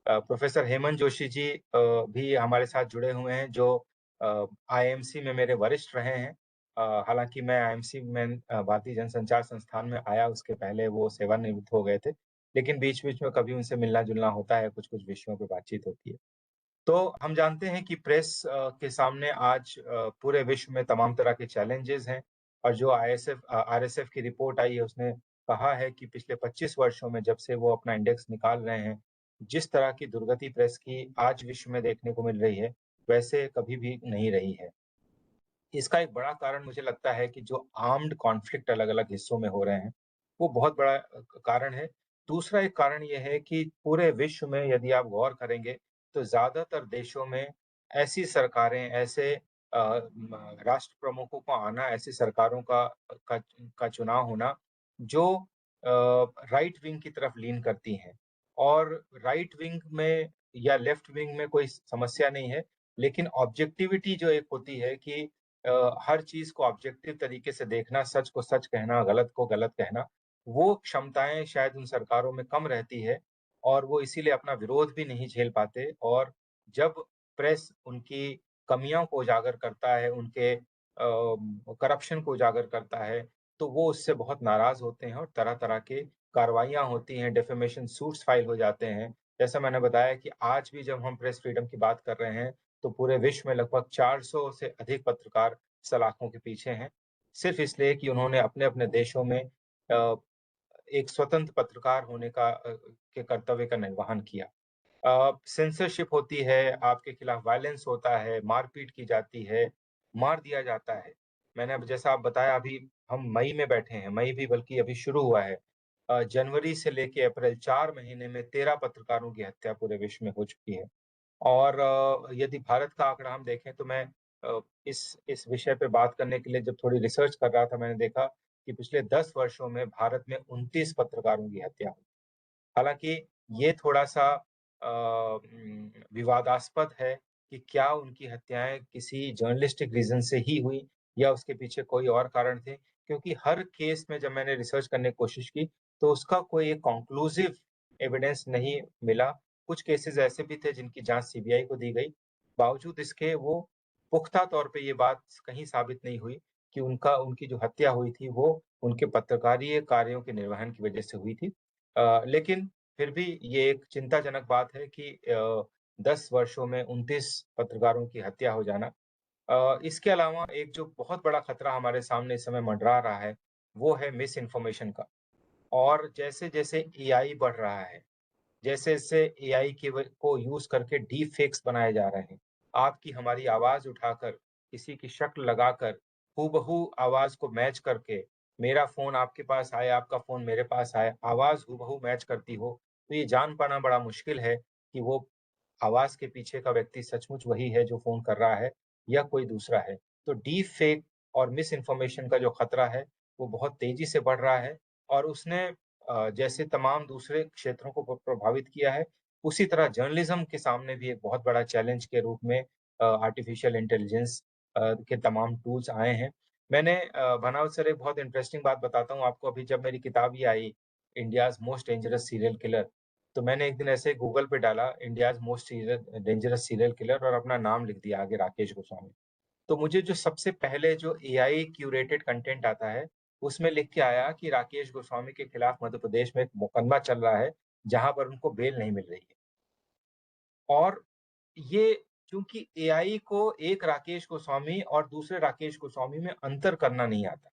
प्रोफ़ेसर हेमंत जोशी जी भी हमारे साथ जुड़े हुए हैं, जो आईएमसी में मेरे वरिष्ठ रहे हैं। हालाँकि मैं आईएमसी में भारतीय जनसंचार संस्थान में आया, उसके पहले वो सेवानिवृत्त हो गए थे। लेकिन बीच-बीच में कभी उनसे मिलना-जुलना होता है, कुछ-कुछ विषयों पे बातचीत होती है। तो हम जानते हैं कि प्रेस के सामने आज पूरे विश्व में तमाम तरह के चैलेंजेज़ हैं, और जो आरएसएफ की रिपोर्ट आई है, उसने कहा है कि पिछले 25 वर्षों में जब से वो अपना इंडेक्स निकाल रहे हैं, जिस तरह की दुर्गति प्रेस की आज विश्व में देखने को मिल रही है, वैसे कभी भी नहीं रही है। इसका एक बड़ा कारण मुझे लगता है कि जो आर्म्ड कॉन्फ्लिक्ट अलग-अलग हिस्सों में हो रहे हैं, वो बहुत बड़ा कारण है। दूसरा एक कारण ये है कि पूरे विश्व में यदि आप गौर करेंगे, तो ज़्यादातर देशों में ऐसी सरकारें, ऐसे राष्ट्र प्रमुखों को आना, ऐसी सरकारों का का चुनाव होना, जो राइट विंग की तरफ लीन करती हैं। और राइट विंग में या लेफ्ट विंग में कोई समस्या नहीं है, लेकिन ऑब्जेक्टिविटी जो एक होती है कि हर चीज़ को ऑब्जेक्टिव तरीके से देखना, सच को सच कहना, गलत को गलत कहना, वो क्षमताएँ शायद उन सरकारों में कम रहती है, और वो इसीलिए अपना विरोध भी नहीं झेल पाते। और जब प्रेस उनकी कमियों को उजागर करता है, उनके करप्शन को उजागर करता है, तो वो उससे बहुत नाराज़ होते हैं और तरह-तरह के कार्रवाइयाँ होती हैं, डिफेमेशन सूट्स फाइल हो जाते हैं। जैसा मैंने बताया कि आज भी जब हम प्रेस फ्रीडम की बात कर रहे हैं, तो पूरे विश्व में लगभग 400 से अधिक पत्रकार सलाखों के पीछे हैं, सिर्फ़ इसलिए कि उन्होंने अपने-अपने देशों में एक स्वतंत्र पत्रकार होने के कर्तव्य का निर्वहन किया। सेंसरशिप होती है, आपके खिलाफ वायलेंस होता है, मारपीट की जाती है, मार दिया जाता है। मैंने अब जैसा आप बताया, अभी हम मई में बैठे हैं, मई भी बल्कि अभी शुरू हुआ है। जनवरी से लेके अप्रैल 4 महीने में 13 पत्रकारों की हत्या पूरे विश्व में हो चुकी है। और यदि भारत का आंकड़ा हम देखें, तो मैं इस विषय पे बात करने के लिए जब थोड़ी रिसर्च कर रहा था, मैंने देखा कि पिछले 10 वर्षों में भारत में 29 पत्रकारों की हत्या हुई। हालाँकि ये थोड़ा-सा विवादास्पद है कि क्या उनकी हत्याएँ किसी जर्नलिस्टिक रीज़न से ही हुई या उसके पीछे कोई और कारण थे? क्योंकि हर केस में जब मैंने रिसर्च करने की कोशिश की, तो उसका कोई एक कॉन्क्लूसिव एविडेंस नहीं मिला। कुछ केसेज़ ऐसे भी थे जिनकी जाँच सीबीआई को दी गई। बावजूद इसके वो पुख्ता तौर पे ये बात कहीं साबित नहीं हुई कि उनकी जो हत्या हुई थी, वो उनके पत्रकारीय कार्यों के निर्वहन की वजह से हुई थी। लेकिन फिर भी ये एक चिंताजनक बात है कि 10 वर्षों में 29 पत्रकारों की हत्या हो जाना। इसके अलावा एक जो बहुत बड़ा खतरा हमारे सामने इस समय मंडरा रहा है, वो है मिस इन्फॉर्मेशन का। और जैसे-जैसे एआई बढ़ रहा है, जैसे-जैसे एआई को यूज़ करके डीप फेक्स बनाए जा रहे हैं। आपकी हमारी आवाज़ उठाकर, किसी की शक्ल लगाकर, हूबहू आवाज़ को मैच करके, मेरा फ़ोन आपके पास आए, आपका फ़ोन मेरे पास आए, आवाज़ हूबहू मैच करती हो, तो ये जान पाना बड़ा मुश्किल है कि वो आवाज़ के पीछे का व्यक्ति सचमुच वही है जो फ़ोन कर रहा है या कोई दूसरा है। तो डीप फेक और मिस इन्फॉर्मेशन का जो खतरा है, वो बहुत तेज़ी से बढ़ रहा है, और उसने जैसे तमाम दूसरे क्षेत्रों को प्रभावित किया है, उसी तरह जर्नलिज़्म के सामने भी एक बहुत बड़ा चैलेंज के रूप में आर्टिफ़िशियल इंटेलिजेंस के तमाम टूल्स आए हैं। मैंने भनावत सर, एक बहुत इंटरेस्टिंग बात बताता हूँ आपको। अभी जब मेरी किताब ये आई, India's most dangerous serial killer, तो मैंने एक दिन ऐसे गूगल पे डाला India's most dangerous serial killer और अपना नाम लिख दिया आगे, राकेश गोस्वामी। तो मुझे जो सबसे पहले जो एआई क्यूरेटेड कंटेंट आता है, उसमें लिख के आया कि राकेश गोस्वामी के खिलाफ मध्य प्रदेश में एक मुकदमा चल रहा है, जहाँ पर उनको बेल नहीं मिल रही है। और ये, चूँकि एआई को एक राकेश गोस्वामी और दूसरे राकेश गोस्वामी में अंतर करना नहीं आता।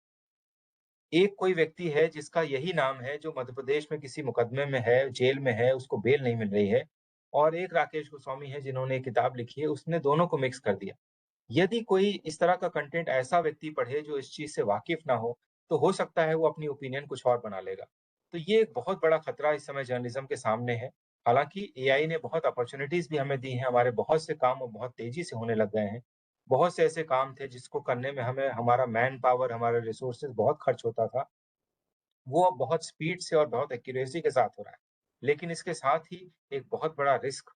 एक कोई व्यक्ति है जिसका यही नाम है, जो मध्य प्रदेश में किसी मुकदमे में है, जेल में है, उसको बेल नहीं मिल रही है, और एक राकेश गोस्वामी है जिन्होंने एक किताब लिखी है, उसने दोनों को मिक्स कर दिया। यदि कोई इस तरह का कंटेंट ऐसा व्यक्ति पढ़े जो इस चीज़ से वाकिफ़ ना तो हो सकता है वो अपनी ओपिनियन कुछ और बना लेगा। तो ये एक बहुत बड़ा खतरा इस समय जर्नलिज़्म के सामने है। हालाँकि एआई ने बहुत अपॉर्च्युनिटीज़ भी हमें दी हैं, हमारे बहुत से काम अब बहुत तेज़ी से होने लग गए हैं। बहुत से ऐसे काम थे जिसको करने में हमें हमारा मैन पावर, हमारा रिसोर्सेज़ बहुत खर्च होता था। वो अब बहुत स्पीड से और बहुत एक्यूरेसी के साथ हो रहा है। लेकिन इसके साथ ही एक बहुत बड़ा रिस्क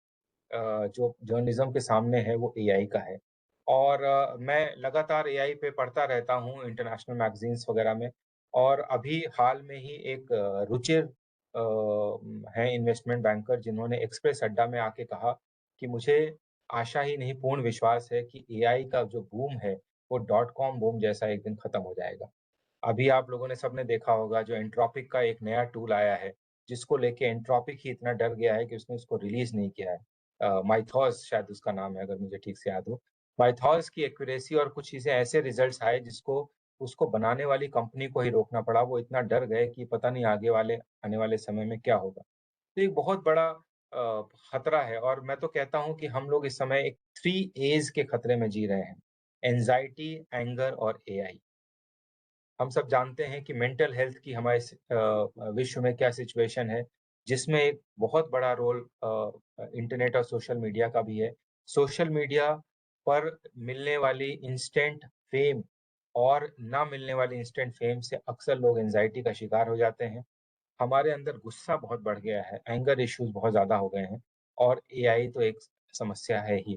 जो जर्नलिज़्म के सामने है वो एआई का है। और मैं लगातार एआई पे पढ़ता रहता हूँ इंटरनेशनल मैगज़ीन्स वग़ैरह में, और अभी हाल में ही एक रुचिर हैं इन्वेस्टमेंट बैंकर जिन्होंने एक्सप्रेस अड्डा में आके कहा कि मुझे आशा ही नहीं पूर्ण विश्वास है कि एआई का जो बूम है, वो डॉट कॉम बूम जैसा एक दिन खत्म हो जाएगा। अभी आप लोगों ने सबने देखा होगा जो एंट्रोपिक का एक नया टूल आया है, जिसको लेके एंट्रोपिक ही इतना डर गया है कि उसने उसको रिलीज़ नहीं किया है। माइथॉस शायद उसका नाम है अगर मुझे ठीक से याद हो। माइथॉस की एक्यूरेसी और कुछ चीज़ें ऐसे रिज़ल्ट्स आए जिसको उसको बनाने वाली कंपनी को ही रोकना पड़ा। वो इतना डर गए कि पता नहीं आने वाले समय में क्या होगा। तो एक बहुत बड़ा खतरा है, और मैं तो कहता हूँ कि हम लोग इस समय एक 3 एज़ के खतरे में जी रहे हैं। एंग्ज़ायटी, एंगर और एआई। हम सब जानते हैं कि मेंटल हेल्थ की हमारे विश्व में क्या सिचुएशन है, जिसमें एक बहुत बड़ा रोल इंटरनेट और सोशल मीडिया का भी है। सोशल मीडिया पर मिलने वाली इंस्टेंट फेम और ना मिलने वाली इंस्टेंट फेम से अक्सर लोग एंग्ज़ायटी का शिकार हो जाते हैं। हमारे अंदर गुस्सा बहुत बढ़ गया है, एंगर इश्यूज़ बहुत ज़्यादा हो गए हैं, और एआई तो एक समस्या है ही।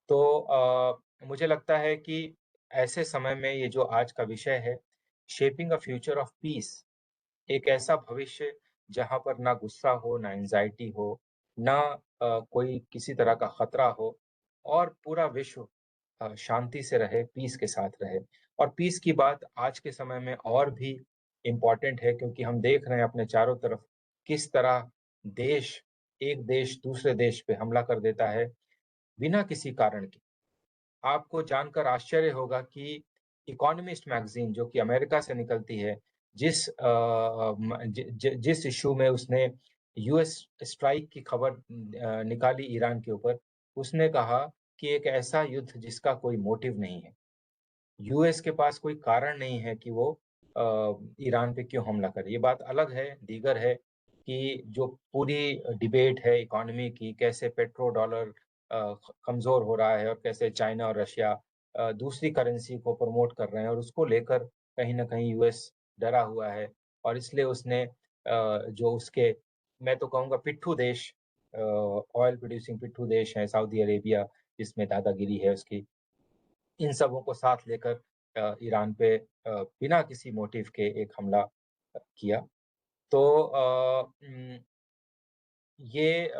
तो मुझे लगता है कि ऐसे समय में ये जो आज का विषय है, shaping a future of peace, एक ऐसा भविष्य जहाँ पर ना गुस्सा हो, ना एंग्ज़ायटी हो, ना कोई किसी तरह का खतरा हो, और पूरा विश्व शांति से रहे, पीस के साथ रहे। और पीस की बात आज के समय में और भी इम्पोर्टेंट है, क्योंकि हम देख रहे हैं अपने चारों तरफ किस तरह देश, एक देश दूसरे देश पे हमला कर देता है, बिना किसी कारण के। आपको जानकर आश्चर्य होगा कि इकोनॉमिस्ट मैगज़ीन जो कि अमेरिका से निकलती है, जिस इश्यू में उसने यूएस स्ट्राइक की खबर निकाली ईरान के ऊपर, उसने कहा कि एक ऐसा युद्ध जिसका कोई मोटिव नहीं है। यूएस के पास कोई कारण नहीं है कि वो अ, ईरान पे क्यों हमला करे। ये बात अलग है, दीगर है कि जो पूरी डिबेट है इकोनॉमी की, कैसे पेट्रो डॉलर कमज़ोर हो रहा है और कैसे चाइना और रशिया दूसरी करेंसी को प्रमोट कर रहे हैं, और उसको लेकर कहीं न कहीं यूएस डरा हुआ है, और इसलिए उसने जो उसके, मैं तो कहूँगा पिट्ठू देश, ऑयल प्रोड्यूसिंग पिट्ठू देश हैं, सऊदी अरेबिया जिसमें दादागिरी है उसकी, इन सबों को साथ लेकर ईरान पे बिना किसी मोटिव के एक हमला किया। तो ये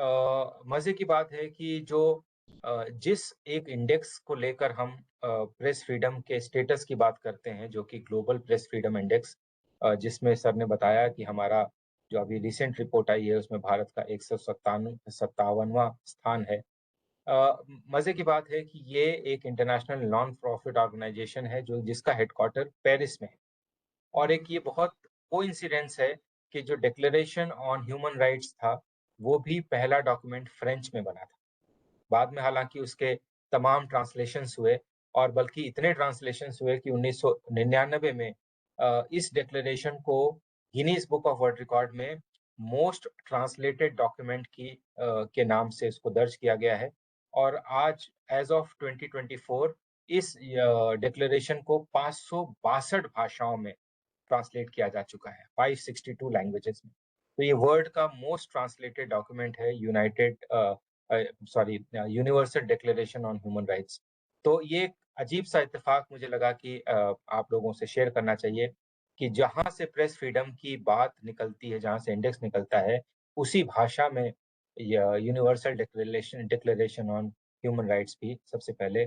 मज़े की बात है कि जो जिस एक इंडेक्स को लेकर हम प्रेस फ्रीडम के स्टेटस की बात करते हैं, जो कि ग्लोबल प्रेस फ्रीडम इंडेक्स, जिसमें सर ने बताया कि हमारा जो अभी रिसेंट रिपोर्ट आई है, उसमें भारत का 157वाँ स्थान है। मज़े की बात है कि ये एक इंटरनेशनल नॉन प्रॉफिट ऑर्गेनाइज़ेशन है जो जिसका हेडक्वार्टर पेरिस में है। और एक ये बहुत कोइंसिडेंस है कि जो डिक्लेरेशन ऑन ह्यूमन राइट्स था, वो भी पहला डॉक्यूमेंट फ्रेंच में बना था। बाद में हालाँकि उसके तमाम ट्रांसलेशंस हुए, और बल्कि इतने ट्रांसलेशंस हुए कि 1999 में इस डिक्लेरेशन को Guinness book of world record में मोस्ट ट्रांसलेटेड डॉक्यूमेंट के नाम से इसको दर्ज किया गया है। और आज एज़ ऑफ 2024 इस डिक्लेरेशन को 562 भाषाओं में ट्रांसलेट किया जा चुका है, 562 लैंग्वेजेज़ में। तो ये वर्ल्ड का मोस्ट ट्रांसलेटेड डॉक्यूमेंट है universal declaration on human rights. तो ये एक अजीब-सा इत्तेफ़ाक मुझे लगा कि आप लोगों से शेयर करना चाहिए कि जहाँ से प्रेस फ्रीडम की बात निकलती है, जहाँ से इंडेक्स निकलता है, उसी भाषा में universal declaration on human rights भी सबसे पहले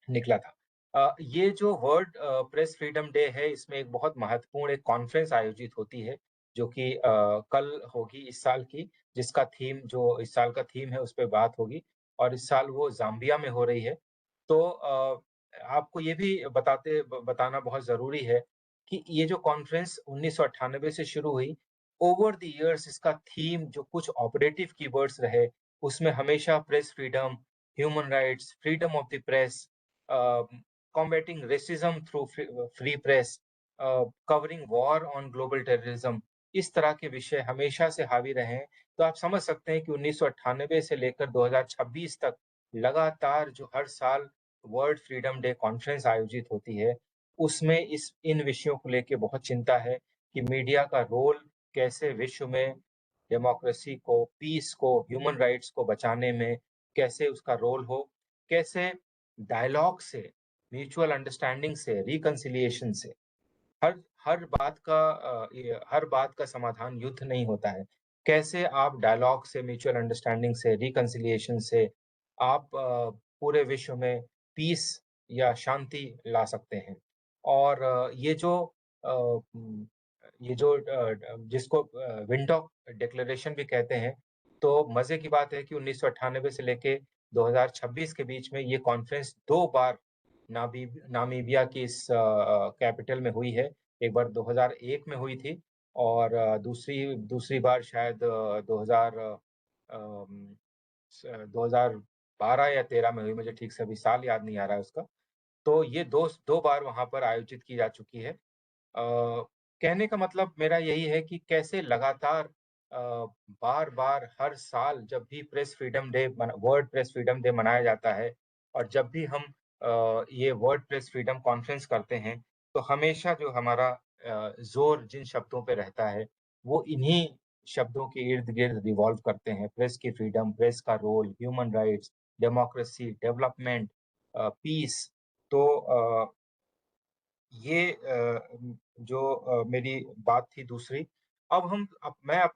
निकला था। ये जो वर्ल्ड प्रेस फ्रीडम डे है, इसमें एक बहुत महत्वपूर्ण एक कॉन्फ्रेंस आयोजित होती है, जो कि कल होगी इस साल की, जिसका थीम जो इस साल का थीम है, उस पे बात होगी, और इस साल वो ज़ाम्बिया में हो रही है। तो आपको ये भी बताना बहुत ज़रूरी है कि ये जो कॉन्फ्रेंस 1998 से शुरू हुई, ओवर द इयर्स इसका थीम जो कुछ ऑपरेटिव कीवर्ड्स रहे, उसमें हमेशा press freedom, human rights, freedom of the press, uh, combating racism through free press, covering war on global terrorism, इस तरह के विषय हमेशा से हावी रहे हैं। तो आप समझ सकते हैं कि 1998 से लेकर 2026 तक लगातार जो हर साल वर्ल्ड फ्रीडम डे कॉन्फ्रेंस आयोजित होती है, उसमें इन विषयों को लेके बहुत चिंता है कि मीडिया का रोल कैसे विश्व में डेमोक्रेसी को, पीस को, ह्यूमन राइट्स को बचाने में कैसे उसका रोल हो, कैसे डायलॉग से, म्यूचुअल अंडरस्टैंडिंग से, रिकंसिलिएशन से हर हर बात का समाधान युद्ध नहीं होता है। कैसे आप डायलॉग से, म्यूचुअल अंडरस्टैंडिंग से, रिकंसिलिएशन से आप पूरे विश्व में पीस या शांति ला सकते हैं। और अ, उम, ये जो जिसको विंडोक डिक्लेरेशन भी कहते हैं, तो मज़े की बात है कि 1998 से लेके 2026 के बीच में ये कॉन्फ्रेंस 2 बार नामीबिया की इस कैपिटल में हुई है। एक बार 2001 में हुई थी और दूसरी दूसरी बार शायद 2012 या 13 में हुई, मुझे ठीक से अभी साल याद नहीं आ रहा है उसका। तो ये 2 बार वहाँ पर आयोजित की जा चुकी है। कहने का मतलब मेरा यही है कि कैसे लगातार बार-बार हर साल जब भी वर्ल्ड प्रेस फ्रीडम डे मनाया जाता है और जब भी हम ये वर्ल्ड प्रेस फ्रीडम कॉन्फ्रेंस करते हैं, तो हमेशा जो हमारा ज़ोर जिन शब्दों पे रहता है, वो इन्हीं शब्दों के इर्द-गिर्द रिवॉल्व करते हैं। प्रेस की फ्रीडम, प्रेस का role, human rights, democracy, development, peace. तो जो मेरी बात थी दूसरी, अब मैं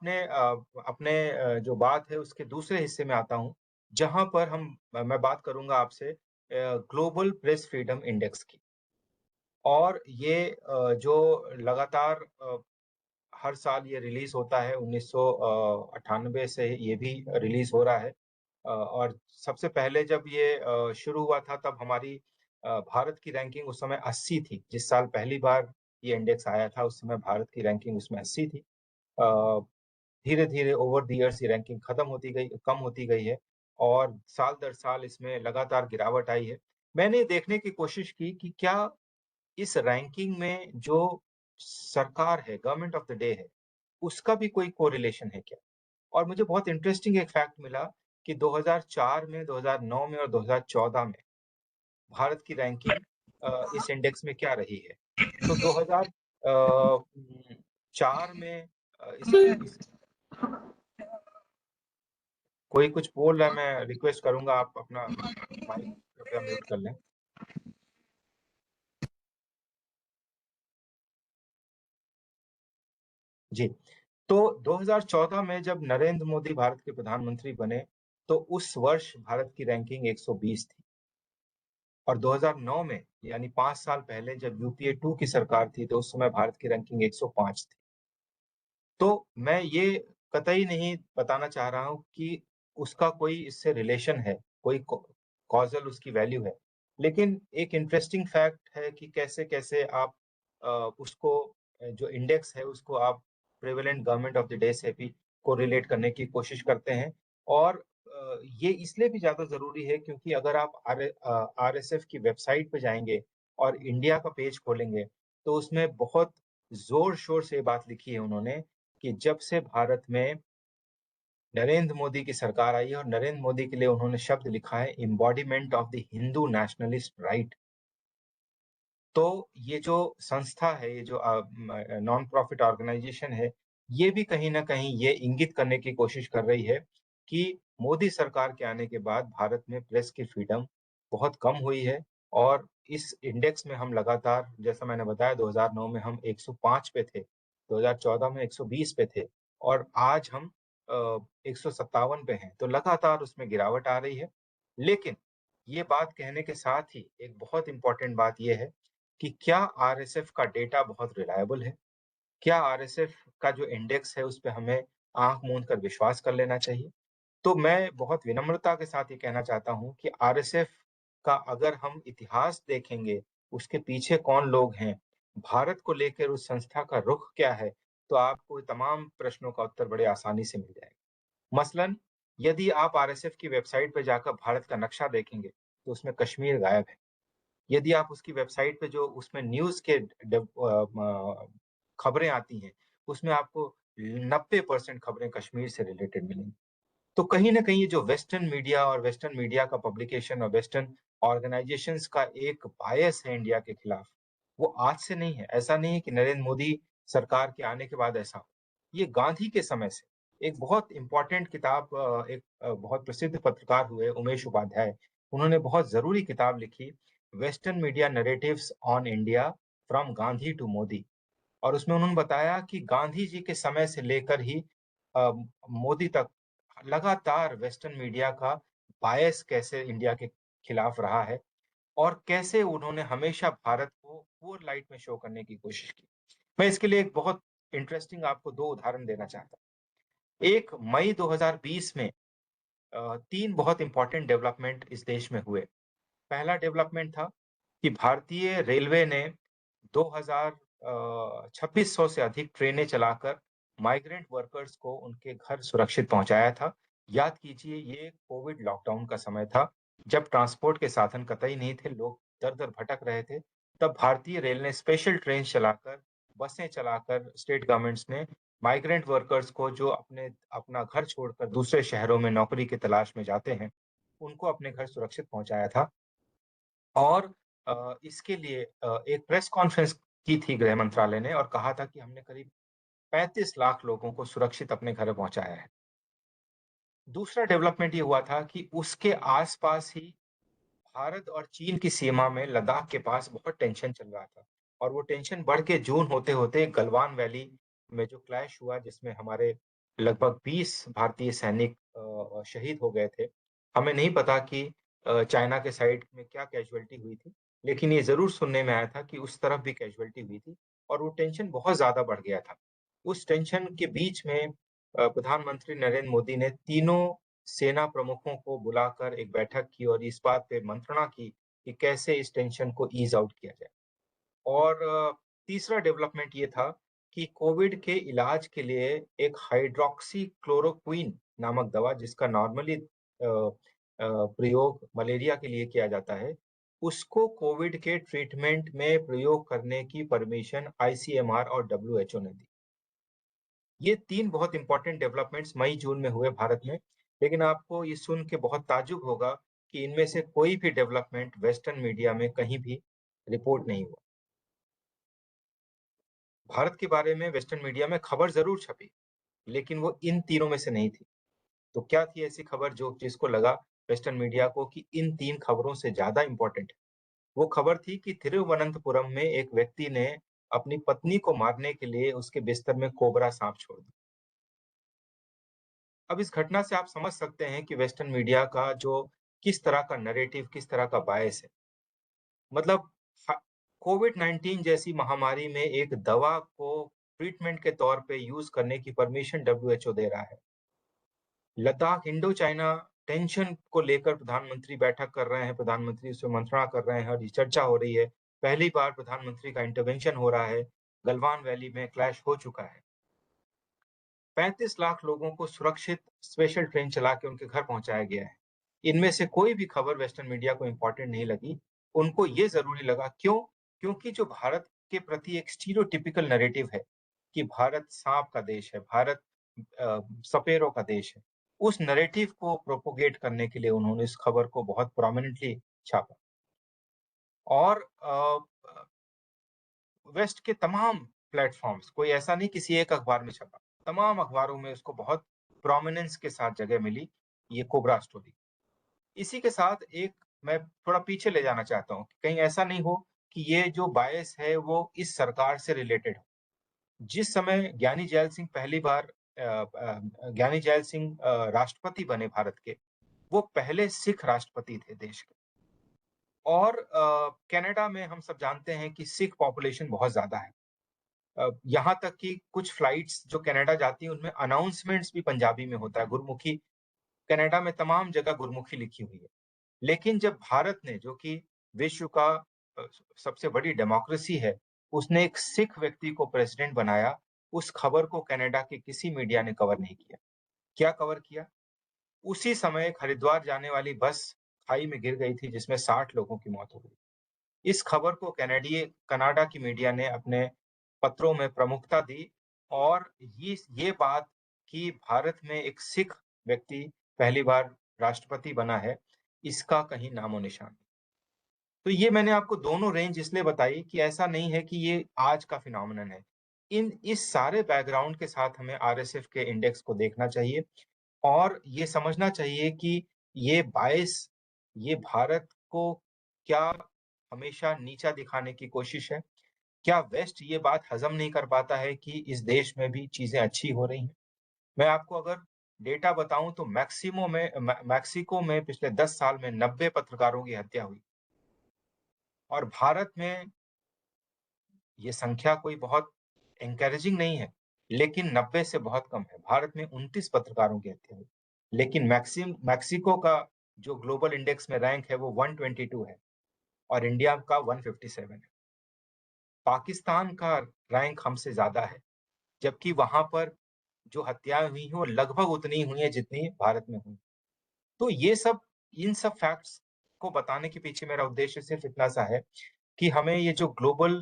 जो बात है उसके दूसरे हिस्से में आता हूँ, जहाँ पर मैं बात करूँगा आपसे ग्लोबल प्रेस फ्रीडम इंडेक्स की। और ये जो लगातार हर साल ये रिलीज़ होता है, 1998 से ये भी रिलीज़ हो रहा है। और सबसे पहले जब ये शुरू हुआ था तब हमारी भारत की रैंकिंग उस समय 80 थी। जिस साल पहली बार ये इंडेक्स आया था उस समय भारत की रैंकिंग उसमें 80 थी। अ, धीरे-धीरे ओवर द इयर्स ये रैंकिंग कम होती गई है और साल दर साल इसमें लगातार गिरावट आई है। मैंने ये देखने की कोशिश की कि क्या इस रैंकिंग में जो सरकार है, गवर्नमेंट ऑफ द डे है, उसका भी कोई कोरिलेशन है क्या? और मुझे बहुत इंटरेस्टिंग एक फैक्ट मिला कि 2004 में, 2009 में और 2014 में भारत की रैंकिंग इस इंडेक्स में क्या रही है। तो 2004 में इस कोई कुछ बोल रहा है, मैं रिक्वेस्ट करूँगा आप अपना माइक कृपया म्यूट कर लें। जी, तो 2014 में जब नरेंद्र मोदी भारत के प्रधानमंत्री बने, तो उस वर्ष भारत की रैंकिंग 120 थी। और 2009 में यानी 5 साल पहले जब यूपीए 2 की सरकार थी, तो उस समय भारत की रैंकिंग 105 थी। तो मैं ये कतई नहीं बताना चाह रहा हूँ कि उसका कोई इससे रिलेशन है, कोई कॉज़ल उसकी वैल्यू है। लेकिन एक इंटरेस्टिंग फैक्ट है कि कैसे-कैसे आप उसको जो इंडेक्स है उसको आप prevalent government of the day से भी कोरिलेट करने की कोशिश करते हैं। और ये इसलिए भी ज़्यादा ज़रूरी है क्योंकि अगर आप आरएसएफ की वेबसाइट पे जाएँगे और इंडिया का पेज खोलेंगे, तो उसमें बहुत ज़ोर-शोर से ये बात लिखी है उन्होंने कि जब से भारत में नरेंद्र मोदी की सरकार आई है और नरेंद्र मोदी के लिए उन्होंने शब्द लिखा है embodiment of the Hindu nationalist right. तो ये जो संस्था है, ये जो नॉन प्रॉफिट ऑर्गेनाइजेशन है, ये भी कहीं न कहीं ये इंगित करने की कोशिश कर रही है कि मोदी सरकार के आने के बाद भारत में प्रेस की फ्रीडम बहुत कम हुई है और इस इंडेक्स में हम लगातार जैसा मैंने बताया 2009 में हम 105 पे थे, 2014 में 120 पे थे और आज हम 157 पे हैं, तो लगातार उसमें गिरावट आ रही है। लेकिन ये बात कहने के साथ ही एक बहुत इम्पोर्टेंट बात ये है कि क्या आरएसएफ का डेटा बहुत रिलायबल है? क्या आरएसएफ का जो इंडेक्स है, उस पे हमें आँख मूंद कर विश्वास कर लेना चाहिए? तो मैं बहुत विनम्रता के साथ ये कहना चाहता हूँ कि आरएसएफ का अगर हम इतिहास देखेंगे, उसके पीछे कौन लोग हैं, भारत को लेकर उस संस्था का रुख क्या है, तो आपको तमाम प्रश्नों का उत्तर बड़े आसानी से मिल जाएगा। मसलन यदि आप आरएसएफ की वेबसाइट पे जाकर भारत का नक्शा देखेंगे, तो उसमें कश्मीर गायब है। यदि आप उसकी वेबसाइट पे जो उसमें न्यूज़ के खबरें आती हैं, उसमें आपको 90% खबरें कश्मीर से रिलेटेड मिलेंगी। तो कहीं न कहीं ये जो वेस्टर्न मीडिया और वेस्टर्न मीडिया का पब्लिकेशन और वेस्टर्न ऑर्गनाइज़ेशंस का एक बायस है इंडिया के खिलाफ, वो आज से नहीं है। ऐसा नहीं है कि नरेंद्र मोदी सरकार के आने के बाद ऐसा हो। ये गांधी के समय से एक बहुत इम्पोर्टेंट किताब बहुत प्रसिद्ध पत्रकार हुए उमेश उपाध्याय, उन्होंने बहुत ज़रूरी किताब लिखी, western media narratives on India from Gandhi to Modi. और उसमें उन्होंने बताया कि गांधी जी के समय से लेकर ही अ, मोदी तक लगातार वेस्टर्न मीडिया का बायस कैसे इंडिया के खिलाफ रहा है और कैसे उन्होंने हमेशा भारत को पुअर लाइट में शो करने की कोशिश की। मैं इसके लिए एक बहुत इंटरेस्टिंग आपको 2 उदाहरण देना चाहता हूँ। 1 मई 2020 में 3 बहुत इम्पोर्टेंट डेवलपमेंट इस देश में हुए। पहला डेवलपमेंट था कि भारतीय रेलवे ने 2000 2600 से अधिक ट्रेनें चलाकर माइग्रेंट वर्कर्स को उनके घर सुरक्षित पहुंचाया था। याद कीजिए ये कोविड लॉकडाउन का समय था, जब ट्रांसपोर्ट के साधन कतई नहीं थे, लोग दर-दर भटक रहे थे। तब भारतीय रेल ने स्पेशल ट्रेन चलाकर, बसें चलाकर स्टेट गवर्नमेंट्स ने माइग्रेंट वर्कर्स को जो अपना घर छोड़कर दूसरे शहरों में नौकरी की तलाश में जाते हैं, उनको अपने घर सुरक्षित पहुंचाया था। और इसके लिए एक प्रेस कॉन्फ्रेंस की थी गृह मंत्रालय ने और कहा था कि हमने करीब 35 लाख लोगों को सुरक्षित अपने घर पहुंचाया है। दूसरा डेवलपमेंट ये हुआ था कि उसके आस-पास ही भारत और चीन की सीमा में लद्दाख के पास बहुत टेंशन चल रहा था और वो टेंशन बढ़ के जून होते-होते गलवान वैली में जो क्लैश हुआ जिसमें हमारे लगभग 20 भारतीय सैनिक शहीद हो गए थे। हमें नहीं पता कि चाइना के साइड में क्या कैज़ुअल्टी हुई थी, लेकिन ये ज़रूर सुनने में आया था कि उस तरफ भी कैज़ुअल्टी हुई थी और वो टेंशन बहुत ज़्यादा बढ़ गया था। उस टेंशन के बीच में प्रधानमंत्री नरेंद्र मोदी ने तीनों सेना प्रमुखों को बुलाकर एक बैठक की और इस बात पे मंत्रणा की कि कैसे इस टेंशन को ईज़ आउट किया जाए। और तीसरा डेवलपमेंट ये था कि कोविड के इलाज के लिए एक हाइड्रॉक्सी क्लोरोक्विन नामक दवा जिसका नॉर्मली प्रयोग मलेरिया के लिए किया जाता है, उसको कोविड के ट्रीटमेंट में प्रयोग करने की परमिशन आईसीएमआर और डब्ल्यूएचओ ने दी। ये 3 बहुत इम्पोर्टेंट डेवलपमेंट्स मई-जून में हुए भारत में, लेकिन आपको ये सुन के बहुत ताज्जुब होगा कि इनमें से कोई भी डेवलपमेंट वेस्टर्न मीडिया में कहीं भी रिपोर्ट नहीं हुआ। भारत के बारे में वेस्टर्न मीडिया में खबर ज़रूर छपी, लेकिन वो इन तीनों में से नहीं थी। तो क्या थी ऐसी खबर जो जिसको लगा वेस्टर्न मीडिया को कि इन 3 खबरों से ज़्यादा इम्पोर्टेंट है? वो खबर थी कि तिरुवनंतपुरम में एक व्यक्ति ने अपनी पत्नी को मारने के लिए उसके बिस्तर में कोबरा साँप छोड़ दिया। अब इस घटना से आप समझ सकते हैं कि वेस्टर्न मीडिया का जो किस तरह का नैरेटिव, किस तरह का बायस है। मतलब फ कोविड-19 जैसी महामारी में एक दवा को ट्रीटमेंट के तौर पे यूज़ करने की परमिशन डब्ल्यूएचओ दे रहा है। लद्दाख, इंडो चाइना टेंशन को लेकर प्रधानमंत्री बैठक कर रहे हैं, प्रधानमंत्री उसमें मंत्रणा कर रहे हैं और ये चर्चा हो रही है। पहली बार प्रधानमंत्री का इंटरवेंशन हो रहा है, गलवान वैली में क्लैश हो चुका है। 35 लाख लोगों को सुरक्षित स्पेशल ट्रेन चला के उनके घर पहुँचाया गया है। इनमें से कोई भी खबर वेस्टर्न मीडिया को इम्पोर्टेंट नहीं लगी। उनको ये ज़रूरी लगा क्यों? क्योंकि जो भारत के प्रति एक स्टीरियोटिपिकल नैरेटिव है कि भारत साँप का देश है, भारत सपेरों का देश है। उस नैरेटिव को प्रोपेगेट करने के लिए उन्होंने इस खबर को बहुत प्रोमिनेंटली छापा और वेस्ट के तमाम प्लेटफ़ॉर्म्स, कोई ऐसा नहीं किसी एक अखबार में छपा। तमाम अखबारों में उसको बहुत प्रोमिनेंस के साथ जगह मिली, ये कोबरा स्टोरी। इसी के साथ एक मैं थोड़ा पीछे ले जाना चाहता हूँ, कहीं ऐसा नहीं हो कि ये जो बायस है वो इस सरकार से रिलेटेड हो। जिस समय ज्ञानी जैल सिंह राष्ट्रपति बने भारत के, वो पहले सिख राष्ट्रपति थे देश के। और कनाडा में हम सब जानते हैं कि सिख पॉपुलेशन बहुत ज़्यादा है। यहाँ तक कि कुछ फ्लाइट्स जो कनाडा जाती हैं उनमें अनाउंसमेंट्स भी पंजाबी में होता है, गुरमुखी कनाडा में तमाम जगह गुरमुखी लिखी हुई है। लेकिन जब भारत ने जो कि विश्व का सबसे बड़ी डेमोक्रेसी है, उसने एक सिख व्यक्ति को प्रेज़िडेंट बनाया, उस खबर को कनाडा के किसी मीडिया ने कवर नहीं किया। क्या कवर किया? उसी समय एक हरिद्वार जाने वाली बस खाई में गिर गई थी जिसमें 60 लोगों की मौत हो गई। इस खबर को कनाडा की मीडिया ने अपने पत्रों में प्रमुखता दी और ये बात कि भारत में एक सिख व्यक्ति पहली बार राष्ट्रपति बना है, इसका कहीं नामो-निशान नहीं। तो ये मैंने आपको दोनों रेंज इसलिए बताई कि ऐसा नहीं है कि ये आज का फिनोमेनन है। इस सारे बैकग्राउंड के साथ हमें आरएसएफ के इंडेक्स को देखना चाहिए और ये समझना चाहिए कि ये 22 ये भारत को क्या हमेशा नीचा दिखाने की कोशिश है? क्या वेस्ट ये बात हज़म नहीं कर पाता है कि इस देश में भी चीज़ें अच्छी हो रही हैं? मैं आपको अगर डेटा बताऊँ तो मैक्सिको में पिछले 10 साल में 90 पत्रकारों की हत्या हुई और भारत में ये संख्या कोई बहुत एनकरेजिंग नहीं है, लेकिन 90 से बहुत कम है। भारत में 29 पत्रकारों की हत्या हुई, लेकिन मैक्सिको का जो ग्लोबल इंडेक्स में रैंक है वो 122 है और इंडिया का 157 है। पाकिस्तान का रैंक हमसे ज़्यादा है, जबकि वहाँ पर जो हत्याएँ हुई हैं वो लगभग उतनी ही हुई हैं जितनी भारत में हुई। तो इन सब फैक्ट्स को बताने के पीछे मेरा उद्देश्य सिर्फ़ इतना सा है कि हमें ये जो ग्लोबल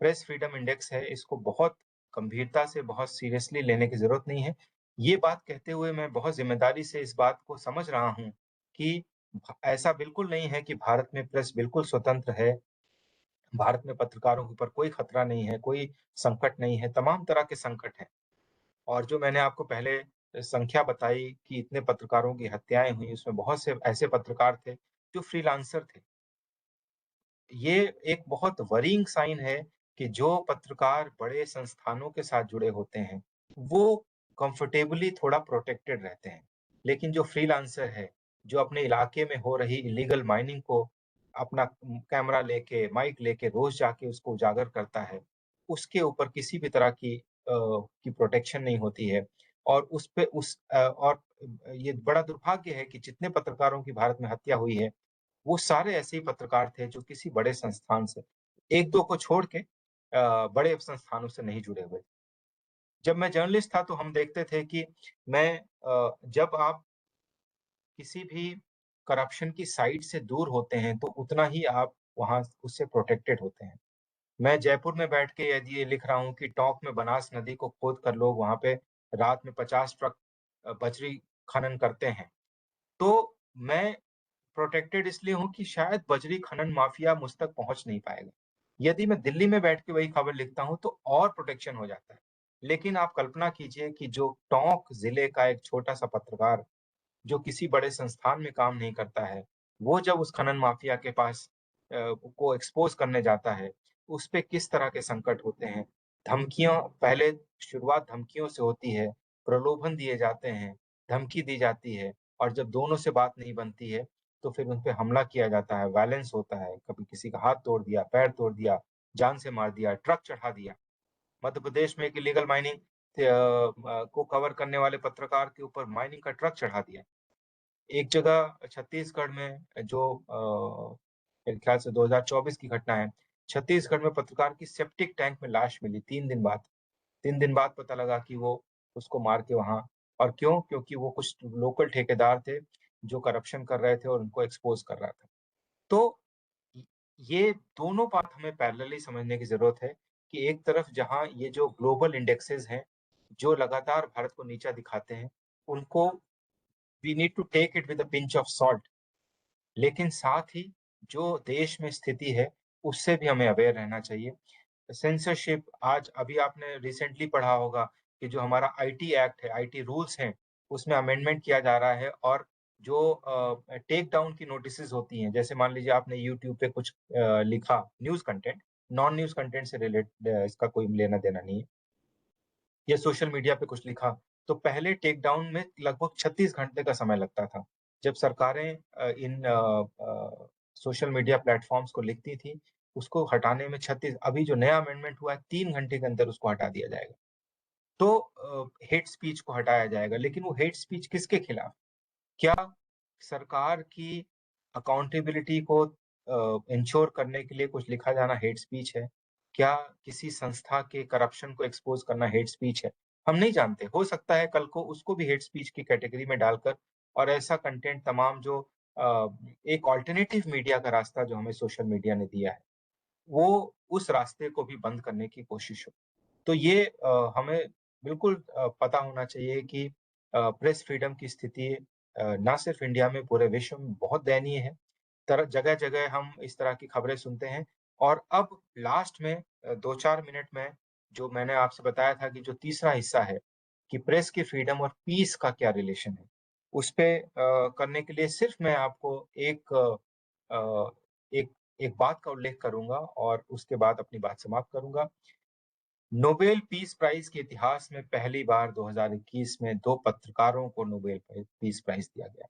प्रेस फ्रीडम इंडेक्स है, इसको बहुत गंभीरता से, बहुत सीरियसली लेने की ज़रूरत नहीं है। ये बात कहते हुए मैं बहुत ज़िम्मेदारी से इस बात को समझ रहा हूँ कि ऐसा बिल्कुल नहीं है कि भारत में प्रेस बिल्कुल स्वतंत्र है, भारत में पत्रकारों के ऊपर कोई खतरा नहीं है, कोई संकट नहीं है, तमाम तरह के संकट हैं। और जो मैंने आपको पहले संख्या बताई कि इतने पत्रकारों की हत्याएँ हुई, उसमें बहुत से ऐसे पत्रकार थे, जो फ्रीलांसर थे। ये एक बहुत वरीइंग साइन है कि जो पत्रकार बड़े संस्थानों के साथ जुड़े होते हैं, वो कंफर्टेबली थोड़ा प्रोटेक्टेड रहते हैं। लेकिन जो फ्रीलांसर है, जो अपने इलाके में हो रही इल्लीगल माइनिंग को अपना कैमरा लेके, माइक लेके रोज़ जाके उसको उजागर करता है, उसके ऊपर किसी भी तरह की प्रोटेक्शन नहीं होती है। और ये बड़ा दुर्भाग्य है कि जितने पत्रकारों की भारत में हत्या हुई है, वो सारे ऐसे ही पत्रकार थे जो किसी बड़े संस्थान से 1-2 को छोड़ के बड़े संस्थानों से नहीं जुड़े हुए। जब मैं जर्नलिस्ट था तो हम देखते थे कि जब आप किसी भी करप्शन की साइट से दूर होते हैं, तो उतना ही आप वहाँ उससे प्रोटेक्टेड होते हैं। मैं जयपुर में बैठ के यदि ये लिख रहा हूँ कि टोंक में बनास नदी को खोद कर लोग वहाँ पे रात में 50 ट्रक बजरी खनन करते हैं, तो मैं प्रोटेक्टेड इसलिए हूँ कि शायद बजरी खनन माफिया मुझ तक पहुँच नहीं पाएगा। यदि मैं दिल्ली में बैठ के वही खबर लिखता हूँ तो और प्रोटेक्शन हो जाता है। लेकिन आप कल्पना कीजिए कि जो टोंक ज़िले का एक छोटा-सा पत्रकार, जो किसी बड़े संस्थान में काम नहीं करता है, वो जब उस खनन माफिया के पास को एक्सपोज़ करने जाता है, उस पे किस तरह के संकट होते हैं। धमकियाँ पहले शुरुआत धमकियों से होती है, प्रलोभन दिए जाते हैं, धमकी दी जाती है और जब दोनों से बात नहीं बनती है, तो फिर उन पे हमला किया जाता है, वायलेंस होता है, कभी किसी का हाथ तोड़ दिया, पैर तोड़ दिया, जान से मार दिया, ट्रक चढ़ा दिया। मध्य प्रदेश में एक इल्लीगल माइनिंग को कवर करने वाले पत्रकार के ऊपर माइनिंग का ट्रक चढ़ा दिया। एक जगह छत्तीसगढ़ में जो मेरे ख्याल से 2024 की घटना है, छत्तीसगढ़ में पत्रकार की सेप्टिक टैंक में लाश मिली 3 दिन बाद। 3 दिन बाद पता लगा कि वो उसको मार के वहाँ और क्यों? क्योंकि वो कुछ लोकल ठेकेदार थे, जो करप्शन कर रहे थे और उनको एक्सपोज़ कर रहा था। तो य ये दोनों बात हमें पैरेलली समझने की ज़रूरत है कि एक तरफ जहाँ ये जो ग्लोबल इंडेक्सेस हैं, जो लगातार भारत को नीचा दिखाते हैं, उनको we need to take it with a pinch of salt. लेकिन साथ ही जो देश में स्थिति है, उससे भी हमें अवेयर रहना चाहिए। सेंसरशिप आज अभी आपने रिसेंटली पढ़ा होगा कि जो हमारा आईटी एक्ट है, आईटी रूल्स हैं, उसमें अमेंडमेंट किया जा रहा है और जो टेक डाउन की नोटिसेज़ होती हैं, जैसे मान लीजिए आपने यूट्यूब पे कुछ लिखा news content, non news content से इसका कोई लेना-देना नहीं है। या सोशल मीडिया पे कुछ लिखा, तो पहले टेक डाउन में लगभग 36 घंटे का समय लगता था। जब सरकारें सोशल मीडिया प्लेटफ़ॉर्म्स को लिखती थी, उसको हटाने में 36 अभी जो नया अमेंडमेंट हुआ है 3 घंटे के अंदर उसको हटा दिया जाएगा। तो हेट स्पीच को हटाया जाएगा, लेकिन वो हेट स्पीच किसके खिलाफ? क्या सरकार की अकाउंटेबिलिटी को इंश्योर करने के लिए कुछ लिखा जाना हेट स्पीच है? क्या किसी संस्था के करप्शन को एक्सपोज़ करना हेट स्पीच है? हम नहीं जानते, हो सकता है कल को उसको भी हेट स्पीच की कैटेगरी में डालकर और ऐसा कंटेंट तमाम जो एक अल्टरनेटिव मीडिया का रास्ता जो हमें सोशल मीडिया ने दिया है, वो उस रास्ते को भी बंद करने की कोशिश हो। तो ये हमें बिल्कुल पता होना चाहिए कि प्रेस फ्रीडम की स्थिति ना सिर्फ इंडिया में पूरे विश्व में बहुत दयनीय है। जगह जगह हम इस तरह की खबरें सुनते हैं। और अब लास्ट में 2-4 मिनट में जो मैंने आपसे बताया था कि जो तीसरा हिस्सा है कि प्रेस की फ्रीडम और पीस का क्या रिलेशन है, उस पे करने के लिए सिर्फ मैं आपको अ, एक एक बात का उल्लेख करूँगा और उसके बाद अपनी बात समाप्त करूँगा। नोबेल पीस प्राइज़ के इतिहास में पहली बार 2021 में 2 पत्रकारों को नोबेल पीस प्राइज़ दिया गया।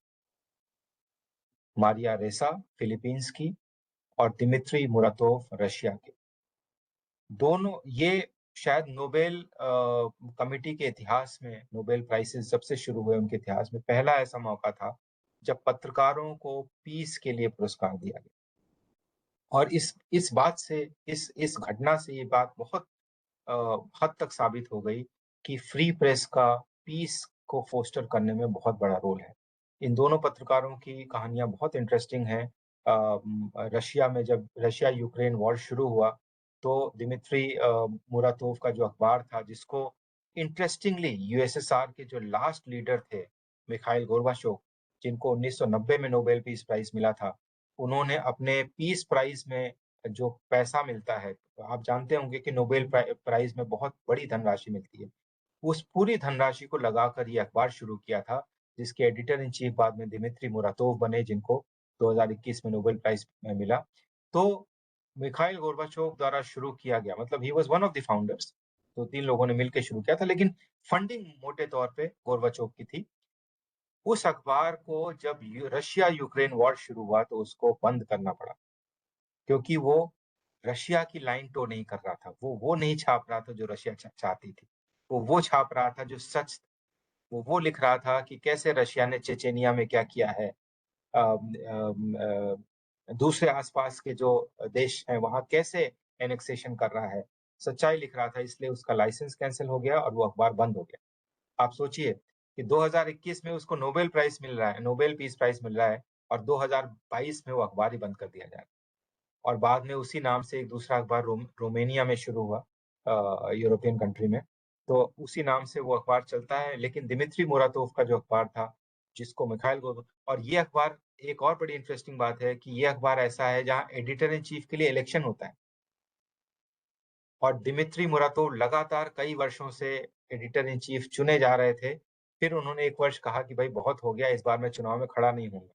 मारिया रेसा फिलीपींस की और दिमित्री मुराटोव रशिया के। दोनों ये शायद नोबेल कमिटी के इतिहास में नोबेल प्राइज़ेज़ जब से शुरू हुए उनके इतिहास में पहला ऐसा मौका था, जब पत्रकारों को पीस के लिए पुरस्कार दिया गया। और इस बात से इस घटना से ये बात बहुत हद तक साबित हो गई कि फ्री प्रेस का पीस को फोस्टर करने में बहुत बड़ा रोल है। इन दोनों पत्रकारों की कहानियाँ बहुत इंटरेस्टिंग हैं। रशिया में जब रशिया-यूक्रेन वॉर शुरू हुआ, तो दिमित्री मुराटोव का जो अखबार था, जिसको इंटरेस्टिंगली यूएसएसआर के जो लास्ट लीडर थे, मिखाइल गोर्बाचोव, जिनको 1990 में नोबेल पीस प्राइज़ मिला था, उन्होंने अपने पीस प्राइज़ में जो पैसा मिलता है, आप जानते होंगे कि नोबेल प्राइज़ में बहुत बड़ी धनराशि मिलती है। उस पूरी धनराशि को लगाकर ये अखबार शुरू किया था, जिसके एडिटर इन चीफ बाद में दिमित्री मुराटोव बने, जिनको 2021 में नोबेल प्राइज़ मिला। तो मिखाइल गोर्बाचोव द्वारा शुरू किया गया, मतलब he was one of the founders. तो 3 लोगों ने मिलके शुरू किया था, लेकिन फंडिंग मोटे तौर पे गोर्बाचोव की थी। उस अखबार को जब रशिया-यूक्रेन वॉर शुरू हुआ, तो उसको बंद करना पड़ा, क्योंकि वो रशिया की लाइन टो नहीं कर रहा था। वो नहीं छाप रहा था जो रशिया चाहती थी। वो छाप रहा था जो सच। वो लिख रहा था कि कैसे रशिया ने चेचेनिया में क्या किया है। दूसरे आस-पास के जो देश हैं वहाँ कैसे एनेक्सेशन कर रहा है। सच्चाई लिख रहा था, इसलिए उसका लाइसेंस कैंसल हो गया और वो अखबार बंद हो गया। आप सोचिए कि 2021 में उसको नोबेल प्राइज़ मिल रहा है, नोबेल पीस प्राइज़ मिल रहा है और 2022 में वो अखबार ही बंद कर दिया जा रहा है। और बाद में उसी नाम से एक दूसरा अखबार रोमानिया में शुरू हुआ, यूरोपियन कंट्री में। तो उसी नाम से वो अखबार चलता है, लेकिन दिमित्री मुराटोव का जो अखबार था, जिसको मिखाइल गोर्ब और ये अखबार, एक और बड़ी इंटरेस्टिंग बात है कि ये अखबार ऐसा है जहाँ एडिटर इन चीफ के लिए इलेक्शन होता है। और दिमित्री मुराटोव लगातार कई वर्षों से एडिटर इन चीफ चुने जा रहे थे। फिर उन्होंने एक वर्ष कहा कि भई बहुत हो गया, इस बार मैं चुनाव में खड़ा नहीं होऊँगा।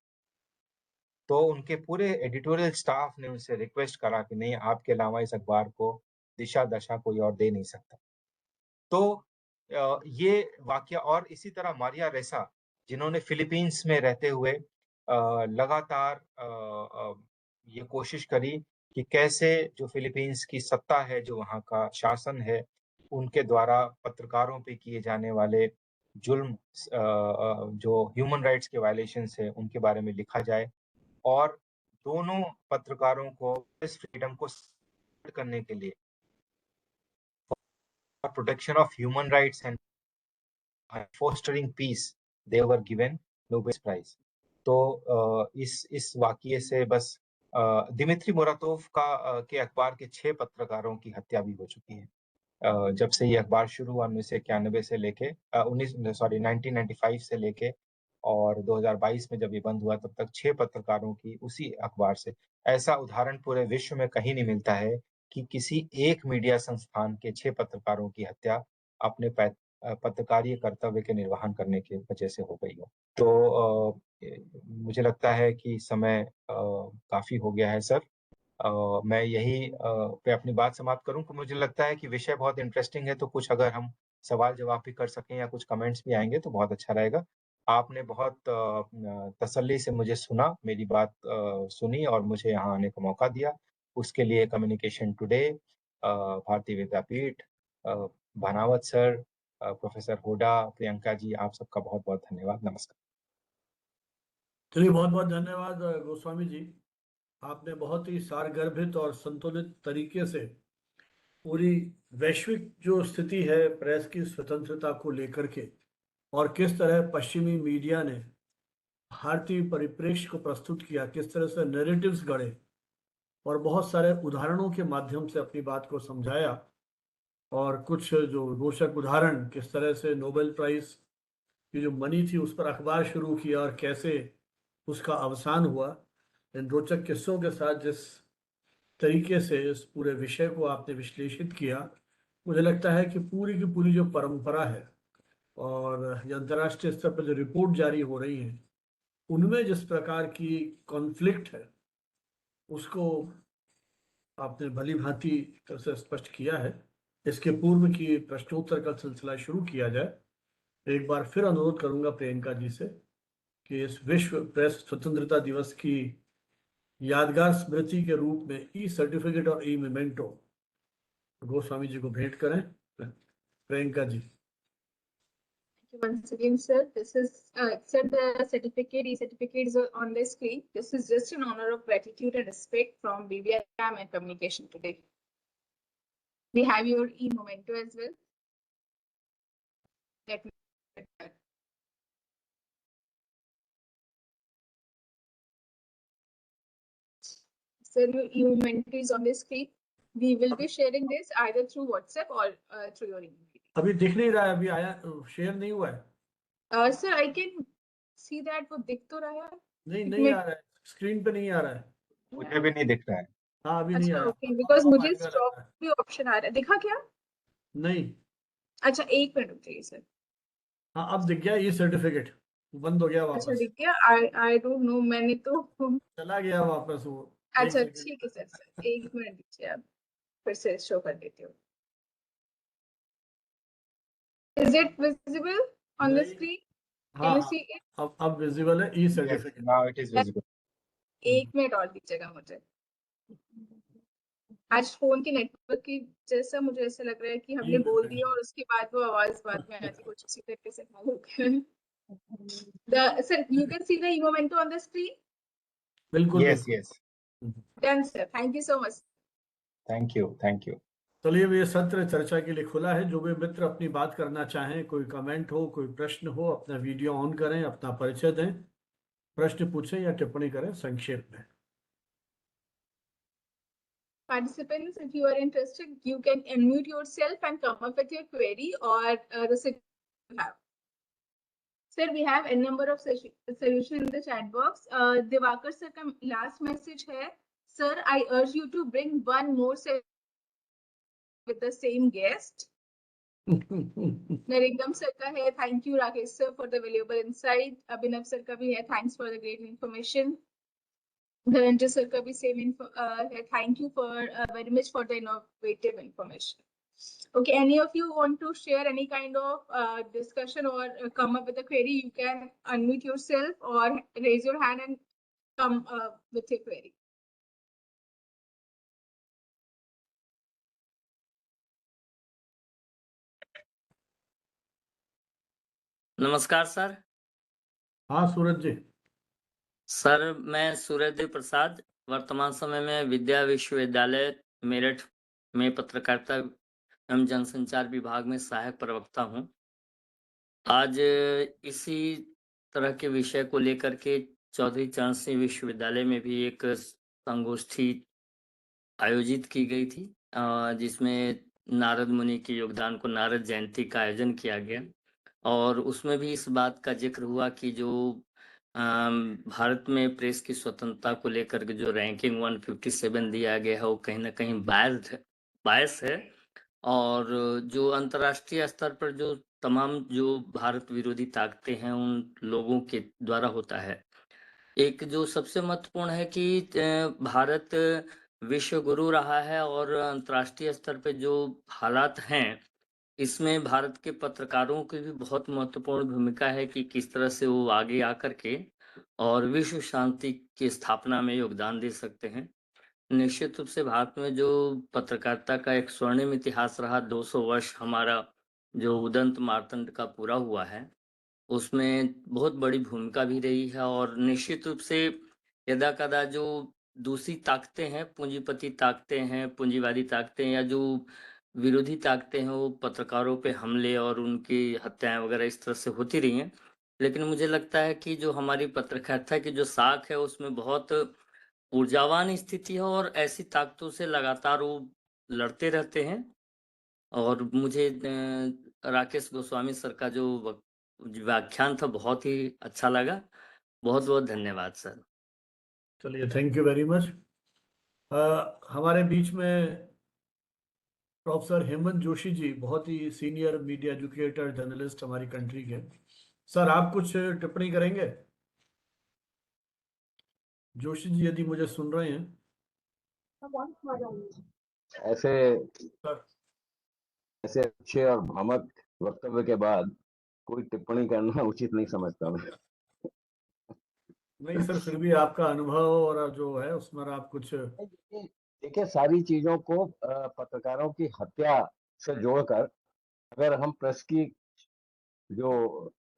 तो उनके पूरे एडिटोरियल स्टाफ ने उनसे रिक्वेस्ट करा कि नहीं, आपके अलावा इस अखबार को दिशा-दशा कोई और दे नहीं सकता। तो ये वाकया, और इसी तरह मारिया रेसा, जिन्होंने फिलीपींस में रहते हुए लगातार ये कोशिश करी कि कैसे जो फिलीपींस की सत्ता है, जो वहाँ का शासन है, उनके द्वारा पत्रकारों पे किए जाने वाले जुल्म, जो ह्यूमन राइट्स के वायलेशंस हैं, उनके बारे में लिखा जाए। और दोनों पत्रकारों को प्रेस फ्रीडम को करने के लिए, for protection of human rights and fostering peace, they were given Nobel prize. तो इस वाकये से बस दिमित्री मुराटोव के अखबार के 6 पत्रकारों की हत्या भी हो चुकी है। जब से ये अखबार शुरू हुआ 1991 से लेके 1995 से लेके और 2022 में जब ये बंद हुआ, तब तक 6 पत्रकारों की उसी अखबार से। ऐसा उदाहरण पूरे विश्व में कहीं नहीं मिलता है कि किसी एक मीडिया संस्थान के 6 पत्रकारों की हत्या अपने पत्रकारीय कर्तव्य के निर्वहन करने की वजह से हो गई हो। तो मुझे लगता है कि समय काफ़ी हो गया है सर। मैं यही पे अपनी बात समाप्त करूँ कि मुझे लगता है कि विषय बहुत इंटरेस्टिंग है, तो कुछ अगर हम सवाल-जवाब भी कर सकें या कुछ कमेंट्स भी आएँगे तो बहुत अच्छा रहेगा। आपने बहुत तसल्ली से मुझे सुना, मेरी बात सुनी और मुझे यहाँ आने का मौका दिया। उसके लिए कम्युनिकेशन टुडे, भारतीय विद्यापीठ, अ, भानावत सर, प्रोफेसर हुडा, प्रियंका जी, आप सबका बहुत-बहुत धन्यवाद। नमस्कार। चलिए, बहुत बहुत धन्यवाद गोस्वामी जी। आपने बहुत ही सारगर्भित और संतुलित तरीके से पूरी वैश्विक जो स्थिति है प्रेस की स्वतंत्रता को लेकर के, और किस तरह पश्चिमी मीडिया ने भारतीय परिप्रेक्ष्य को प्रस्तुत किया, किस तरह से नैरेटिव्स गढ़े और बहुत सारे उदाहरणों के माध्यम से अपनी बात को समझाया। और कुछ जो रोचक उदाहरण, किस तरह से नोबेल प्राइज कि जो मनी थी उस पर अखबार शुरू किया और कैसे उसका अवसान हुआ। इन रोचक किस्सों के साथ जिस तरीके से इस पूरे विषय को आपने विश्लेषित किया, मुझे लगता है कि पूरी की पूरी जो परंपरा है और ये अंतर्राष्ट्रीय स्तर पर जो रिपोर्ट जारी हो रही है उनमें जिस प्रकार की कॉन्फ्लिक्ट है उसको आपने भली भांति तरह से स्पष्ट किया है। इसके पूर्व की प्रश्नोत्तर का सिलसिला शुरू किया जाए। एक बार फिर अनुरोध करूंगा प्रियंका जी से कि इस विश्व प्रेस स्वतंत्रता दिवस की यादगार स्मृति के रूप में ई सर्टिफिकेट और ई मेमेंटो गोस्वामी जी को भेंट करें। Priyanka ji. Once again, sir, this is sir, the certificate, e-certificate is on the screen. This is just in honor of gratitude and respect from BBIM and Communication Today. We have your e-memento as well. Let me. Sir, your e-memento is on the screen. We will be sharing this either through WhatsApp or through your email. अभी दिख नहीं रहा है, अभी आया शेयर नहीं हुआ है। Sir, I can see that वो दिख तो रहा है। नहीं नहीं आ रहा है, स्क्रीन पे नहीं आ रहा है। मुझे भी नहीं दिख रहा है। हाँ अभी नहीं अच्छा आया। ओके, बिकॉज अब मुझे आएगा लग स्टॉप रहा है। भी ऑप्शन आ रहा है, दिखा क्या? नहीं, अच्छा एक मिनट रुकिए सर। हाँ अब दिख गया ई सर्टिफिकेट, बंद हो गया अच्छा वापस, दिख गया। आई डोंट नो, मैंने तो चला गया वापस वो। एक अच्छा सेकंड। ठीक है सर, सर एक मिनट दीजिए, आप फिर से शो कर देती हूँ। Is it visible on the नहीं, स्क्रीन? हाँ कैन यू हाँ सी इट? अब विजिबल है ई Yes, certificate. now it is visible. एक मिनट और दीजिएगा मुझे। आज फोन के नेटवर्क की जैसा मुझे ऐसा लग रहा है कि हमने बोल दिया और उसके बाद वो आवाज बाद में आती, कुछ उसी तरीके से हो गया। Sir, you can see the e-memento on the screen. बिल्कुल Yes, बिल्कुल। yes. Done, sir. Thank you so much. Thank you, thank you. चलिए अब ये सत्र चर्चा के लिए खुला है। जो भी मित्र अपनी बात करना चाहें, कोई कमेंट हो, कोई प्रश्न हो, अपना वीडियो ऑन करें, अपना परिचय दें, प्रश्न पूछें या टिप्पणी करें संक्षेप में। Participants, if you are interested, you can unmute yourself and come up with your query or the solution you have. Sir, we have a number of solution in the chat box. Divakar sir का last message है, sir, I urge you to bring one more session with the same guest. Naringam sir का है, thank you Rakesh sir for the valuable insight. Abhinav sir का भी है, thanks for the great information. Dhananjay sir का भी same info है, thank you for very much for the innovative information. Okay, any of you want to share any kind of discussion or come up with a query, you can unmute yourself or raise your hand and come with your query. नमस्कार सर। हाँ सूरज जी। सर मैं सूर्यदेव प्रसाद, वर्तमान समय में विद्या विश्वविद्यालय मेरठ में पत्रकारिता एवं जनसंचार विभाग में सहायक प्रवक्ता हूँ। आज इसी तरह के विषय को लेकर के चौधरी चरण सिंह विश्वविद्यालय में भी एक संगोष्ठी आयोजित की गई थी, जिसमें नारद मुनि के योगदान को नारद जयंती का आयोजन किया गया और उसमें भी इस बात का जिक्र हुआ कि जो भारत में प्रेस की स्वतंत्रता को लेकर के जो रैंकिंग 157 दिया गया है वो कहीं ना कहीं बायस है और जो अंतर्राष्ट्रीय स्तर पर जो तमाम जो भारत विरोधी ताकतें हैं उन लोगों के द्वारा होता है। एक जो सबसे महत्वपूर्ण है कि भारत विश्व गुरु रहा है और अंतर्राष्ट्रीय स्तर पे जो हालात हैं इसमें भारत के पत्रकारों की भी बहुत महत्वपूर्ण भूमिका है कि किस तरह से वो आगे आकर के और विश्व शांति की स्थापना में योगदान दे सकते हैं। निश्चित रूप से भारत में जो पत्रकारिता का एक स्वर्णिम इतिहास रहा, 200 वर्ष हमारा जो उदंत मार्तंड का पूरा हुआ है उसमें बहुत बड़ी भूमिका भी रही है और निश्चित रूप से यदा कदा जो दूसरी ताकतें हैं, पूंजीपति ताकतें हैं, पूंजीवादी ताकतें या जो विरोधी ताकतें हैं वो पत्रकारों पे हमले और उनकी हत्याएं वगैरह इस तरह से होती रही हैं। लेकिन मुझे लगता है कि जो हमारी पत्रकारिता की जो साख है उसमें बहुत ऊर्जावान स्थिति है और ऐसी ताकतों से लगातार वो लड़ते रहते हैं। और मुझे राकेश गोस्वामी सर का जो व्याख्यान था, बहुत ही अच्छा लगा। बहुत बहुत धन्यवाद सर। चलिए, थैंक यू वेरी मच। हमारे बीच में प्रोफेसर हेमंत जोशी जी, बहुत ही सीनियर मीडिया एजुकेटर, जर्नलिस्ट हमारी कंट्री के। सर, आप कुछ टिप्पणी करेंगे? जोशी जी, यदि मुझे सुन रहे हैं। ऐसे सर, ऐसे अच्छे और भ्रामक वक्तव्य के बाद कोई टिप्पणी करना उचित नहीं समझता मैं। नहीं सर, फिर भी आपका अनुभव और जो है उसमें आप कुछ। देखिए, सारी चीजों को पत्रकारों की हत्या से जोड़कर अगर हम प्रेस की जो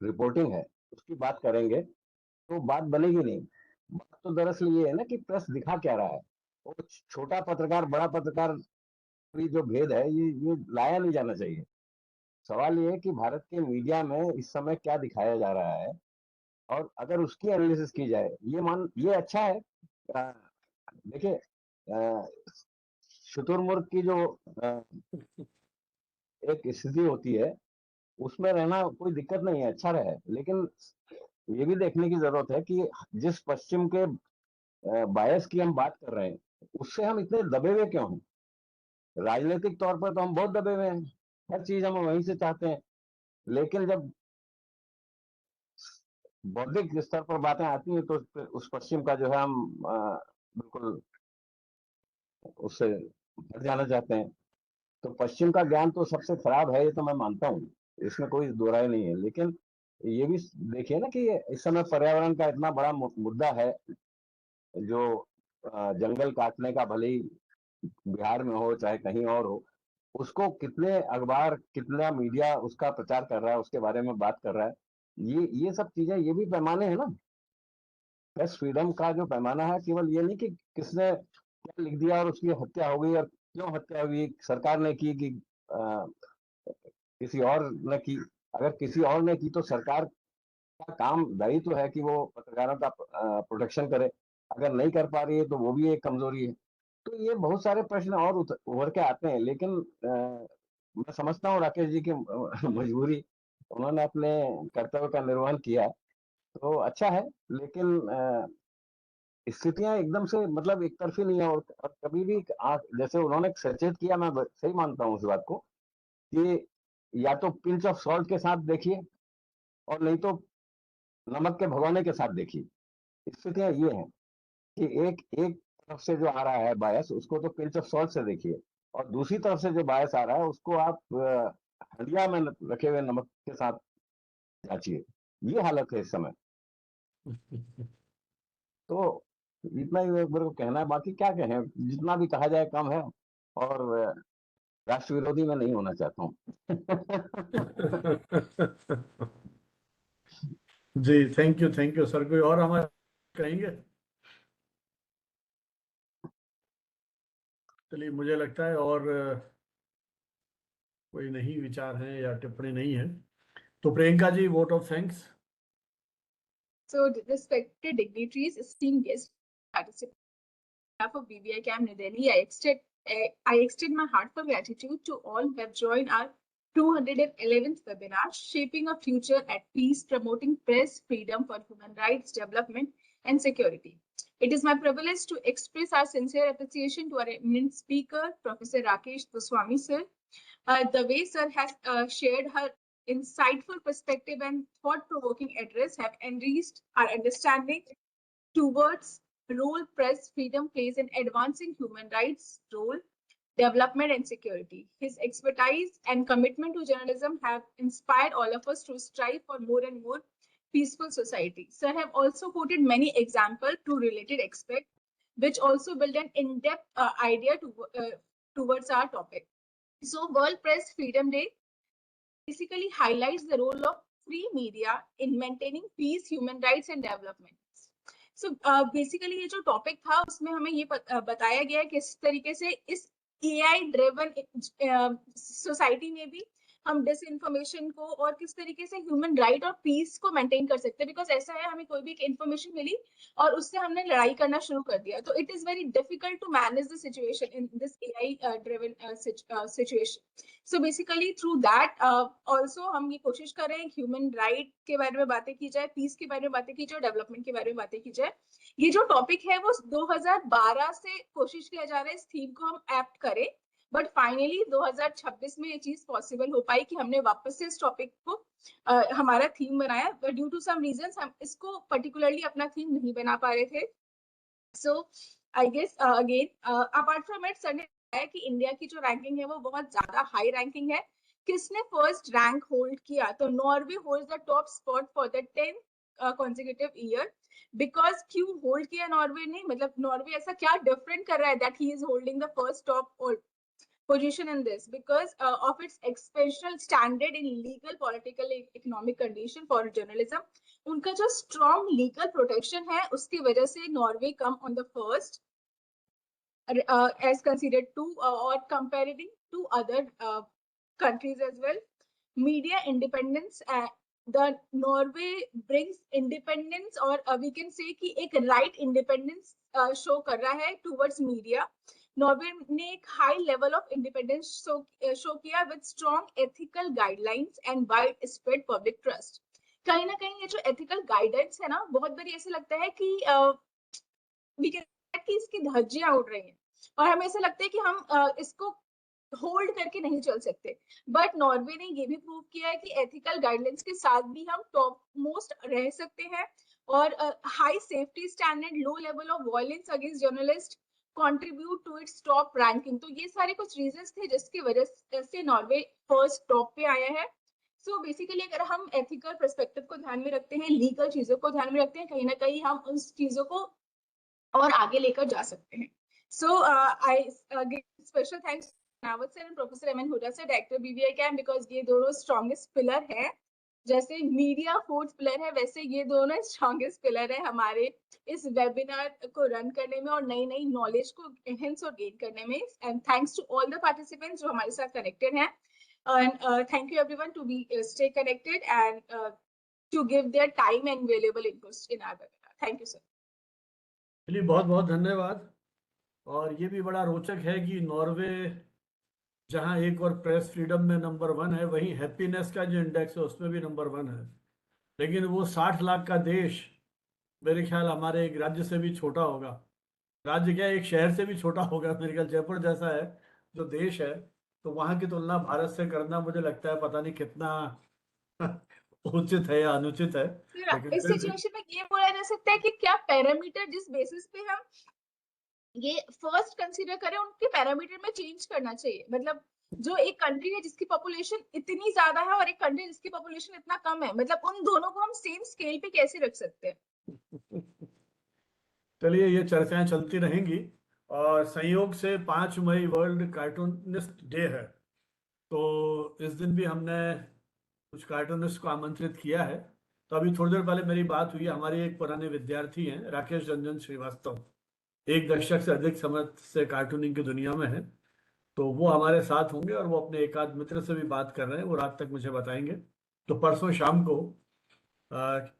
रिपोर्टिंग है उसकी बात करेंगे तो बात बनेगी नहीं। बात तो दरअसल ये है ना कि प्रेस दिखा क्या रहा है। वो छोटा पत्रकार बड़ा पत्रकार की जो भेद है ये लाया नहीं जाना चाहिए। सवाल ये है कि भारत के मीडिया में इस समय क्या दिखाया जा रहा है और अगर उसकी एनालिसिस की जाए ये अच्छा है। देखिए, शुतुरमुर्ग की जो एक स्थिति होती है उसमें रहना कोई दिक्कत नहीं है, अच्छा रहे, लेकिन ये भी देखने की जरूरत है कि जिस पश्चिम के बायस की हम बात कर रहे हैं उससे हम इतने दबे हुए क्यों हैं। राजनीतिक तौर पर तो हम बहुत दबे हुए हैं, हर चीज हम वहीं से चाहते हैं, लेकिन जब बौद्धिक स्तर पर बातें आती हैं तो उस पश्चिम का जो है हम बिल्कुल उससे हट जाना चाहते हैं। तो पश्चिम का ज्ञान तो सबसे खराब है, ये तो मैं मानता हूँ, इसमें कोई दो राय नहीं है। लेकिन ये भी देखिए ना कि इस समय पर्यावरण का इतना बड़ा मुद्दा है, जो जंगल काटने का भले ही बिहार में हो चाहे कहीं और हो, उसको कितने अखबार कितना मीडिया उसका प्रचार कर रहा है, उसके बारे में बात कर रहा है। ये सब चीजें, ये भी पैमाने हैं ना। प्रेस फ्रीडम का जो पैमाना है केवल ये नहीं कि किसने क्या लिख दिया और उसकी हत्या हो गई और क्यों हत्या हुई, सरकार ने की कि आ, किसी और ने की। अगर किसी और ने की तो सरकार का काम दायित्व है कि वो पत्रकारों का प्रोटेक्शन करे। अगर नहीं कर पा रही है तो वो भी एक कमजोरी है। तो ये बहुत सारे प्रश्न और उभर के आते हैं, लेकिन मैं समझता हूँ राकेश जी की मजबूरी, उन्होंने अपने कर्तव्य का निर्वहन किया तो अच्छा है। लेकिन स्थितियां एकदम से मतलब एक तरफी नहीं है, और कभी भी जैसे उन्होंने सचेत किया, मैं सही मानता हूँ उस बात को कि या तो पिंच ऑफ सॉल्ट के साथ देखिए और नहीं तो नमक के भगोने के साथ देखिए। स्थितियां ये हैं कि एक एक तरफ से जो आ रहा है बायस उसको तो पिंच ऑफ सॉल्ट से देखिए, और दूसरी तरफ से जो बायस आ रहा है उसको आप हंडिया में रखे हुए नमक के साथ जांचिए। ये हालत है इस समय। तो इतना ही मेरे को कहना है, बाकी क्या कहें, जितना भी कहा जाए कम है, और राष्ट्र विरोधी मैं नहीं होना चाहता हूँ। जी, थैंक यू सर। कोई और हमारे कहेंगे? चलिए, मुझे लगता है और कोई नहीं विचार है या टिप्पणी नहीं है, तो Priyanka ji, vote of thanks. So, respected dignitaries, esteemed guests, participants of BBI Camp New Delhi, I extend my heartfelt gratitude to all who have joined our 211th webinar, Shaping a Future at Peace, Promoting Press Freedom for Human Rights, Development and Security. It is my privilege to express our sincere appreciation to our eminent speaker, Professor Rakesh Goswami sir. The way sir has shared her insightful perspective and thought-provoking address have enriched our understanding towards role press freedom plays in advancing human rights, role, development and security. His expertise and commitment to journalism have inspired all of us to strive for more and more peaceful society. Sir have also quoted many examples to related aspects, which also build an in-depth idea towards our topic. So World Press Freedom Day basically highlights the role of free media in maintaining peace, human rights and development. So basically ये जो टॉपिक था उसमें हमें ये बताया गया किस तरीके से इस AI ड्रिवन सोसाइटी में भी हम डिसइंफॉर्मेशन को और किस तरीके से ह्यूमन राइट और पीस को मेंटेन कर सकते हैं। बिकॉज ऐसा है, हमें कोई भी इंफॉर्मेशन मिली और उससे हमने लड़ाई करना शुरू कर दिया, तो it is very difficult to manage the situation in this AI driven situation. So basically through that also हम ये कोशिश कर रहे हैं ह्यूमन राइट के बारे में बातें की जाए, पीस के बारे में बातें की जाए, डेवलपमेंट के बारे में बातें की जाए। ये जो टॉपिक है वो 2012 से कोशिश किया जा रहा है इस थीम को हम एप्ट करें, बट फाइनली 2026 में ये चीज पॉसिबल हो पाई कि हमने वापस से इस टॉपिक को हमारा थीम बनाया। ड्यू टू सम रीजंस हम इसको पर्टिकुलरली अपना थीम नहीं बना पा रहे थे। So I guess again apart from it sir ने बताया कि इंडिया की जो रैंकिंग है वो बहुत ज्यादा हाई रैंकिंग है। किसने फर्स्ट रैंक होल्ड किया? तो Norway holds the top spot for the 10th consecutive year। Because क्यों होल्ड किया नॉर्वे ने, मतलब नॉर्वे ऐसा क्या डिफरेंट कर रहा है that he is holding the first top position in this? Because of its exceptional standard in legal, political, economic condition for journalism, उनका जो strong legal protection है उसकी वजह से Norway come on the first as considered to or comparing to other countries as well. Media independence, the Norway brings independence or we can say कि एक right independence show कर रहा है towards media। नॉर्वे ने एक high level of independence show किया with strong ethical guidelines and wide spread public trust. कहीं ना कहीं ये जो एथिकल गाइडेंस है ना, बहुत बार ऐसे लगता है कि इसकी धज्जियां उड़ रही हैं और हमें ऐसा लगता है कि हम इसको होल्ड करके नहीं चल सकते। बट नॉर्वे ने ये भी प्रूव किया है कि एथिकल गाइडलाइंस के साथ भी हम टॉप मोस्ट रह सकते हैं और high safety standard, low level of violence against journalist contribute to its top ranking. तो ये सारे कुछ रीजंस थे जिसकी वजह से नॉर्वे फर्स्ट टॉप पे आया है। सो बेसिकली अगर हम एथिकल पर्सपेक्टिव को ध्यान में रखते हैं, लीगल चीजों को ध्यान में रखते हैं, कहीं ना कहीं हम उस चीजों को और आगे लेकर जा सकते हैं। So I give special thanks Nawat sir and professor MN Huda sir, director BBI camp, because ये दोनों स्ट्रॉन्गेस्ट पिलर है। जैसे मीडिया फोर्थ पिलर है वैसे ये दोनों स्ट्रॉन्गेस्ट पिलर है हमारे इस वेबिनार को रन करने में और नई नई नॉलेज को एनहेंस और गेन करने में। And thanks to all the participants जो हमारे साथ कनेक्टेड हैं, and thank you everyone to be stay connected and to give their time and valuable inputs in our webinar. Thank you sir. चलिए, बहुत बहुत धन्यवाद। और ये भी बड़ा रोचक है कि नॉर्वे जहां एक और प्रेस फ्रीडम में नंबर 1 है, वहीं हैप्पीनेस का जो इंडेक्स है उसमें भी नंबर 1 है। लेकिन वो 60 लाख का देश मेरे ख्याल हमारे एक राज्य से भी छोटा होगा। राज्य क्या, एक शहर से भी छोटा होगा मेरे ख्याल। जयपुर जैसा है जो देश है, तो वहां की तुलना भारत से करना मुझे लगता है पता नहीं कितना उचित है या अनुचित है। लेकिन इस फिर भी सिचुएशन में ये बोला जा सकता है कि क्या पैरामीटर जिस बेसिस पे हम ये फर्स्ट कंसीडर करें उनके पैरामीटर में चेंज करना चाहिए। मतलब जो एक कंट्री है जिसकी पॉपुलेशन इतनी ज्यादा है और एक कंट्री जिसकी पॉपुलेशन इतना कम है, मतलब उन दोनों को हम सेम स्केल पे कैसे रख सकते हैं? चलिए, ये चर्चाएं चलती रहेंगी। और संयोग से 5 मई वर्ल्ड कार्टूनिस्ट डे है, तो इस दिन भी हमने कुछ कार्टूनिस्ट को आमंत्रित किया है। तो अभी थोड़ी देर पहले मेरी बात हुई, हमारे एक पुराने विद्यार्थी हैं राकेश रंजन श्रीवास्तव, 1 दशक से अधिक समय से कार्टूनिंग की दुनिया में है। तो वो हमारे साथ होंगे और वो अपने एक आध मित्र से भी बात कर रहे हैं, वो रात तक मुझे बताएंगे। तो परसों शाम को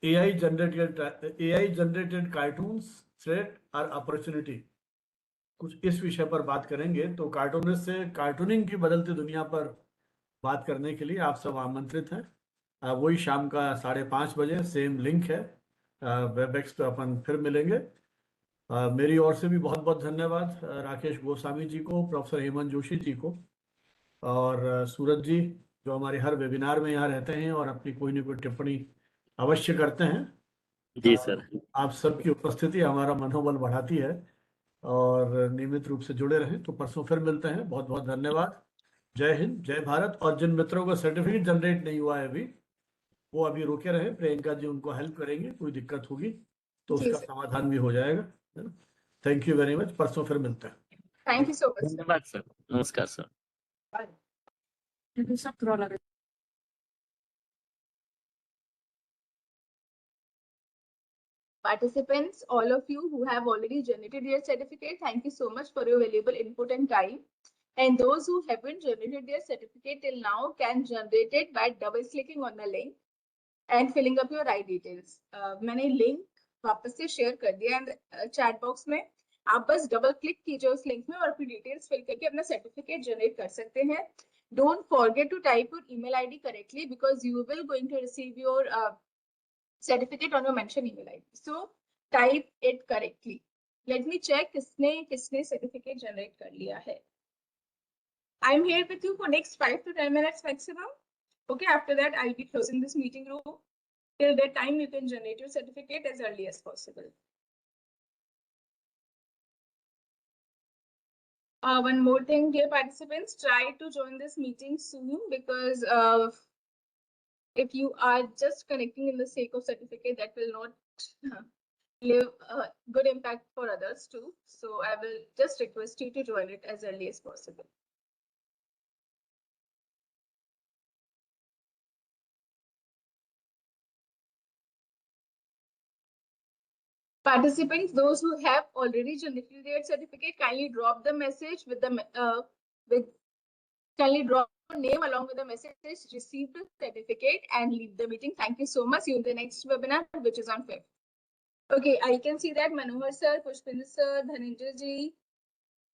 AI जनरेटेड कार्टून्स थ्रेट और अपॉर्चुनिटी, कुछ इस विषय पर बात करेंगे। तो कार्टूनिस्ट से कार्टूनिंग की बदलती दुनिया पर बात करने के लिए आप सब आमंत्रित हैं। वही शाम का 5:30 बजे, सेम लिंक है वेबएक्स पे, अपन फिर मिलेंगे। मेरी ओर से भी बहुत बहुत धन्यवाद राकेश गोस्वामी जी को, प्रोफेसर हेमंत जोशी जी को, और सूरज जी जो हमारे हर वेबिनार में यहाँ रहते हैं और अपनी कोई न कोई टिप्पणी अवश्य करते हैं। जी सर। आप सबकी उपस्थिति हमारा मनोबल बढ़ाती है और नियमित रूप से जुड़े रहें। तो परसों फिर मिलते हैं। बहुत बहुत धन्यवाद। जय हिंद, जय भारत। और जिन मित्रों का सर्टिफिकेट जनरेट नहीं हुआ है अभी, वो अभी रुके रहे, प्रियंका जी उनको हेल्प करेंगे। कोई दिक्कत होगी तो जी उसका सर। समाधान भी हो जाएगा। Thank you very much. परसों फिर मिलते हैं। Thank you so much. धन्यवाद सर। नमस्कार sir. Participants, all of you who have already generated your certificate, thank you so much for your valuable input and time. And those who haven't generated their certificate till now can generate it by double clicking on the link and filling up your right details. मैंने link वापस से share कर दिया है chat box में। आप बस डबल क्लिक कीजिए उस लिंक में और अपनी डिटेल्स फिल करके अपना सर्टिफिकेट जनरेट कर सकते हैं। Don't forget to type your email ID correctly because you will going to receive your certificate on your mentioned email ID. So type it correctly. Let me check किसने certificate generate कर लिया है. I'm here with you for next 5 to 10 minutes maximum. Okay, after that I'll be closing this meeting room. Till that time you can generate your certificate as early as possible. One more thing, dear participants, try to join this meeting soon because if you are just connecting in the sake of certificate, that will not leave a good impact for others too. So I will just request you to join it as early as possible. Participants, those who have already generated their certificate, kindly drop the message with the kindly drop your name along with the message received certificate and leave the meeting. Thank you so much. See you in the next webinar, which is on 5th. Okay, I can see that Manohar sir, Pushpinder sir, Dhananjay ji,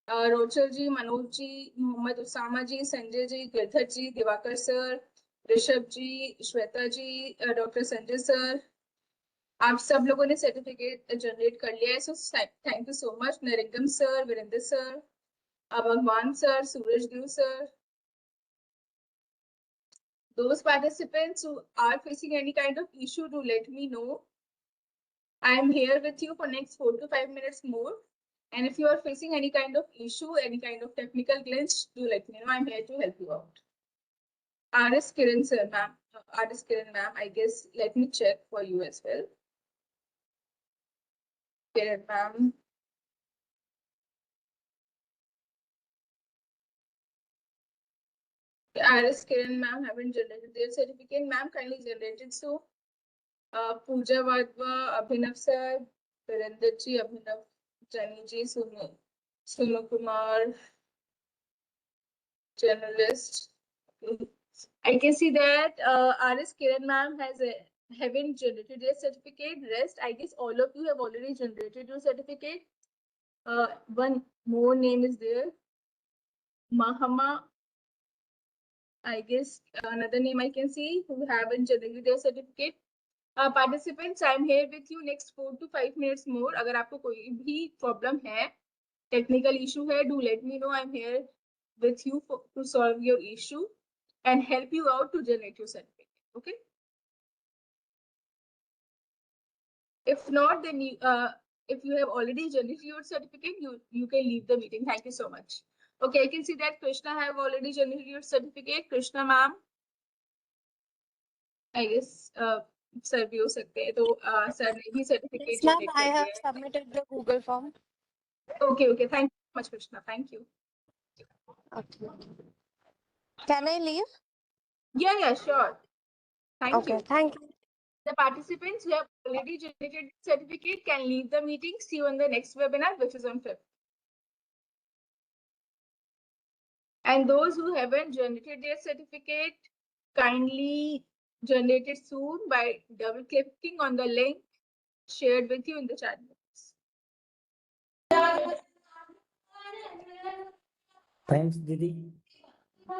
Rochal ji, Manoj ji, Mohammad Usama ji, Sanjay ji, Girdhar ji, Divakar sir, Rishabh ji, Shweta ji, Dr. Sanjay sir. आप सब लोगों ने सर्टिफिकेट जनरेट कर लिया है, so thank you so much. Naringam sir, Virendra sir, Bhagwan sir, Suraj Dev sir. Those participants who are facing any kind of issue, do let me know. I am here with you for next 4 to 5 minutes more. And if you are facing any kind of issue, any kind of technical glitch, do let me know. I'm here to help you out. R.S. Kiran sir, ma'am. R.S. Kiran ma'am, I guess, let me check for you as well. Kiran ma'am. R.S. Kiran ma'am haven't generated their certificate. Ma'am, kindly generated. So, Pooja Wadhwa, Abhinav sir, Virender ji, Abhinav, Jani ji, Sunu Kumar, journalist. I can see that R.S. Kiran ma'am haven't generated their certificate. Rest, I guess all of you have already generated your certificate. One more name is there. Mahama. I guess another name I can see who haven't generated their certificate. Participants, I'm here with you next 4 to 5 minutes more. अगर आपको कोई भी problem है, technical issue है, do let me know. I'm here with you to solve your issue and help you out to generate your certificate. Okay. If not, then if you have already generated your certificate, you can leave the meeting. Thank you so much. Okay, I can see that Krishna have already generated your certificate. Krishna ma'am, I guess sir भी हो सकते हैं, तो sir ने भी certificate Yes, ma'am, generate I कर have दिया है. submitted the Google form. Okay, thank you so much, Krishna. Thank you. Okay. Can I leave? Yeah, sure. Thank Okay, you. thank you. The participants who have already generated certificate can leave the meeting. See you in the next webinar, which is on 5th. And those who haven't generated their certificate, kindly generate it soon by double clicking on the link shared with you in the chat box. Thanks दीदी.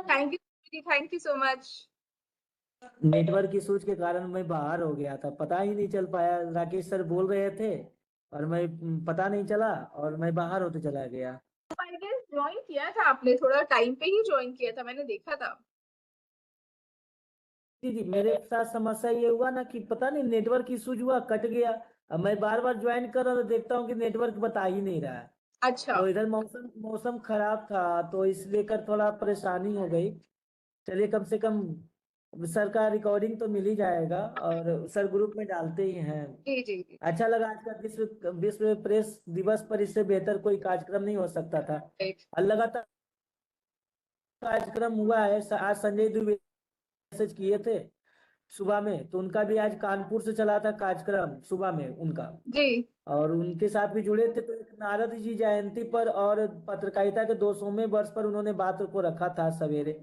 Thank you, Didi. Thank you so much. Network issues के कारण मैं बाहर हो गया था, पता ही नहीं चल पाया. राकेश सर बोल रहे थे और मैं पता नहीं चला और मैं बाहर होते चला गया. I guess ज्वाइन किया था आपने, थोड़ा टाइम पे ही ज्वाइन किया था, मैंने देखा था. दीदी मेरे साथ समस्या ये हुआ ना कि पता नहीं नेटवर्क इश्यूज हुआ, कट गया. अब मैं बार बार ज्वाइन कर रहा हूँ, देखता हूँ कि नेटवर्क बता ही नहीं रहा है. अच्छा. तो इधर मौसम खराब था तो इसलिए कर थोड़ा परेशानी हो गई. चलिए कम से कम सर का रिकॉर्डिंग तो मिल ही जाएगा और सर ग्रुप में डालते ही हैं. जी. अच्छा लगा. आज का विश्व प्रेस दिवस पर इससे बेहतर कोई कार्यक्रम नहीं हो सकता था. और लगातार कार्यक्रम हुआ है. आज संजय द्विवेदी मैसेज किए थे सुबह में, तो उनका भी आज कानपुर से चला था कार्यक्रम सुबह में उनका जी. और उनके साथ भी जुड़े थे. तो एक नारद जी जयंती पर और पत्रकारिता के 200वें वर्ष पर उन्होंने बात को रखा था सवेरे.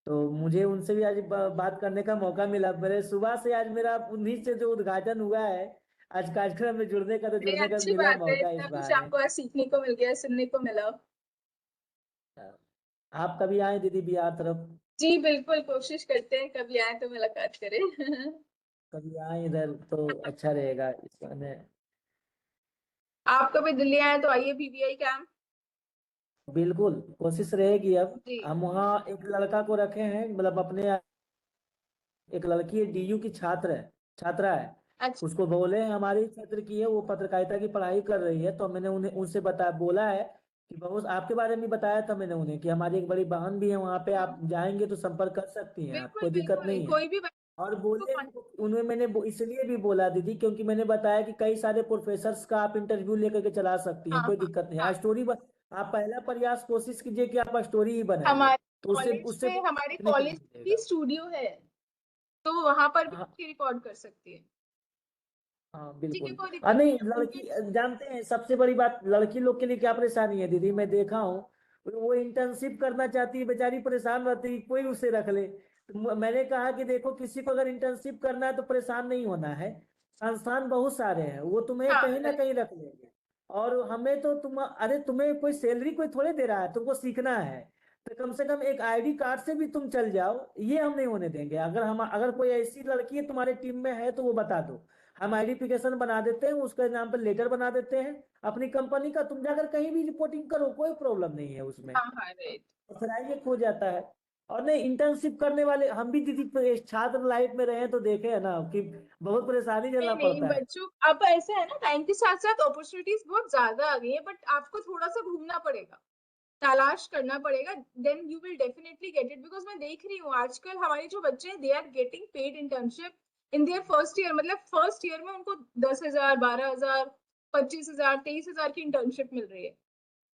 तो मुझे उनसे भी आज बात करने का मौका मिला. मेरे सुबह से आज मेरा उन्हीं से जो उद्घाटन हुआ है आज कार्यक्रम में जुड़ने का अच्छी मिला बात है, मौका. इतना इस कुछ बार आपको आज सीखने को मिल गया, सुनने को मिला. आप कभी आए दीदी बिहार तरफ? जी बिल्कुल, कोशिश करते हैं कभी आए तो मुलाकात करें। कभी आए इधर तो अच्छा रहेगा इस बहाने। आप कभी दिल्ली आए तो आइए पीवीआई कैंप। बिल्कुल कोशिश रहेगी। अब जी। हम वहाँ एक लड़का को रखे हैं, मतलब अपने एक लड़की है, डीयू की छात्रा है। अच्छा। उसको बोले हमारे क्षेत्र की है, वो पत्रकारिता की पढ़ाई कर रही है। तो मैंने उन्हें उनसे बोला है कि बहुत आपके बारे में बताया था मैंने उन्हें कि हमारी एक बड़ी बहन भी है वहाँ पे, आप जाएंगे तो संपर्क कर सकती हैं, आप बिल्कुल कोई दिक्कत बिल्कुल, नहीं है। कोई भी और को बोले उन्हें मैंने इसलिए भी बोला दीदी, क्योंकि मैंने बताया कि कई सारे प्रोफेसर्स का आप इंटरव्यू लेकर के चला सकती हैं, हाँ कोई हाँ दिक्कत नहीं हाँ। है। स्टोरी आप पहला प्रयास कोशिश कीजिए कि आप स्टोरी ही बनाइए, हमारे तो उससे कॉलेज उससे में हमारे सीखने को कॉलेज की मिलेगा। स्टूडियो है, तो वहां पर हाँ भी रिकॉर्ड कर सकती है। हाँ ठीक है, बिल्कुल। कोई दिक्कत नहीं नहीं है उनके। लड़की जानते हैं सबसे बड़ी बात, लड़की लोग के लिए क्या परेशानी है दीदी, मैं देखा हूँ वो इंटर्नशिप करना चाहती है, बेचारी परेशान रहती है, कोई उसे रख ले। तो मैंने कहा कि देखो किसी को अगर इंटर्नशिप करना है तो परेशान नहीं होना है, संस्थान बहुत सारे हैं, वो तुम्हें हाँ कहीं ना कहीं रख लेंगे। और हमें तो अरे तुम्हें कोई सैलरी कोई थोड़े दे रहा है, तुमको सीखना है। तो कम से कम एक आईडी कार्ड से भी तुम चल जाओ, ये हम नहीं होने देंगे। अगर कोई ऐसी लड़की है तुम्हारे टीम में है तो वो बता दो, हम आइडेंटिफिकेशन बना देते हैं, उसके नाम पर लेटर बना देते हैं अपनी कंपनी का, तुम जाकर कहीं भी रिपोर्टिंग करो, कोई प्रॉब्लम नहीं है उसमें। हाँ हाँ राइट। और फिर आइए हो जाता है। और नहीं इंटर्नशिप करने वाले हम भी दीदी छात्र लाइफ में रहे हैं तो देखे है ना कि बहुत परेशानी झेलना नहीं नहीं, पड़ता है। बच्चों अब ऐसा है ना, टाइम के साथ साथ अपॉर्चुनिटीज बहुत ज्यादा आ गई है, बट आपको थोड़ा सा घूमना पड़ेगा, तलाश करना पड़ेगा, then you will definitely get it. Because मैं देख रही हूँ आजकल हमारे जो बच्चे हैं, they are getting paid internship in their first year. मतलब फर्स्ट ईयर में उनको 10,000, 12,000, 25,000, 23,000 की इंटर्नशिप मिल रही है।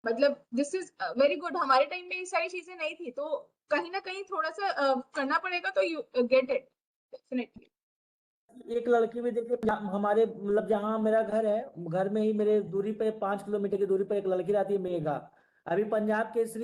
मतलब दिस इज वेरी गुड। हमारे टाइम में ये सारी चीजें नहीं थी, तो कहीं ना कहीं थोड़ा सा करना पड़ेगा, तो यू गेट इट डेफिनेटली। एक लड़की भी देखिए हमारे मतलब जहाँ मेरा घर है, घर में ही मेरे दूरी पे 5 किलोमीटर की दूरी पे एक लड़की रहती है, मेघा। अभी पंजाब केसरी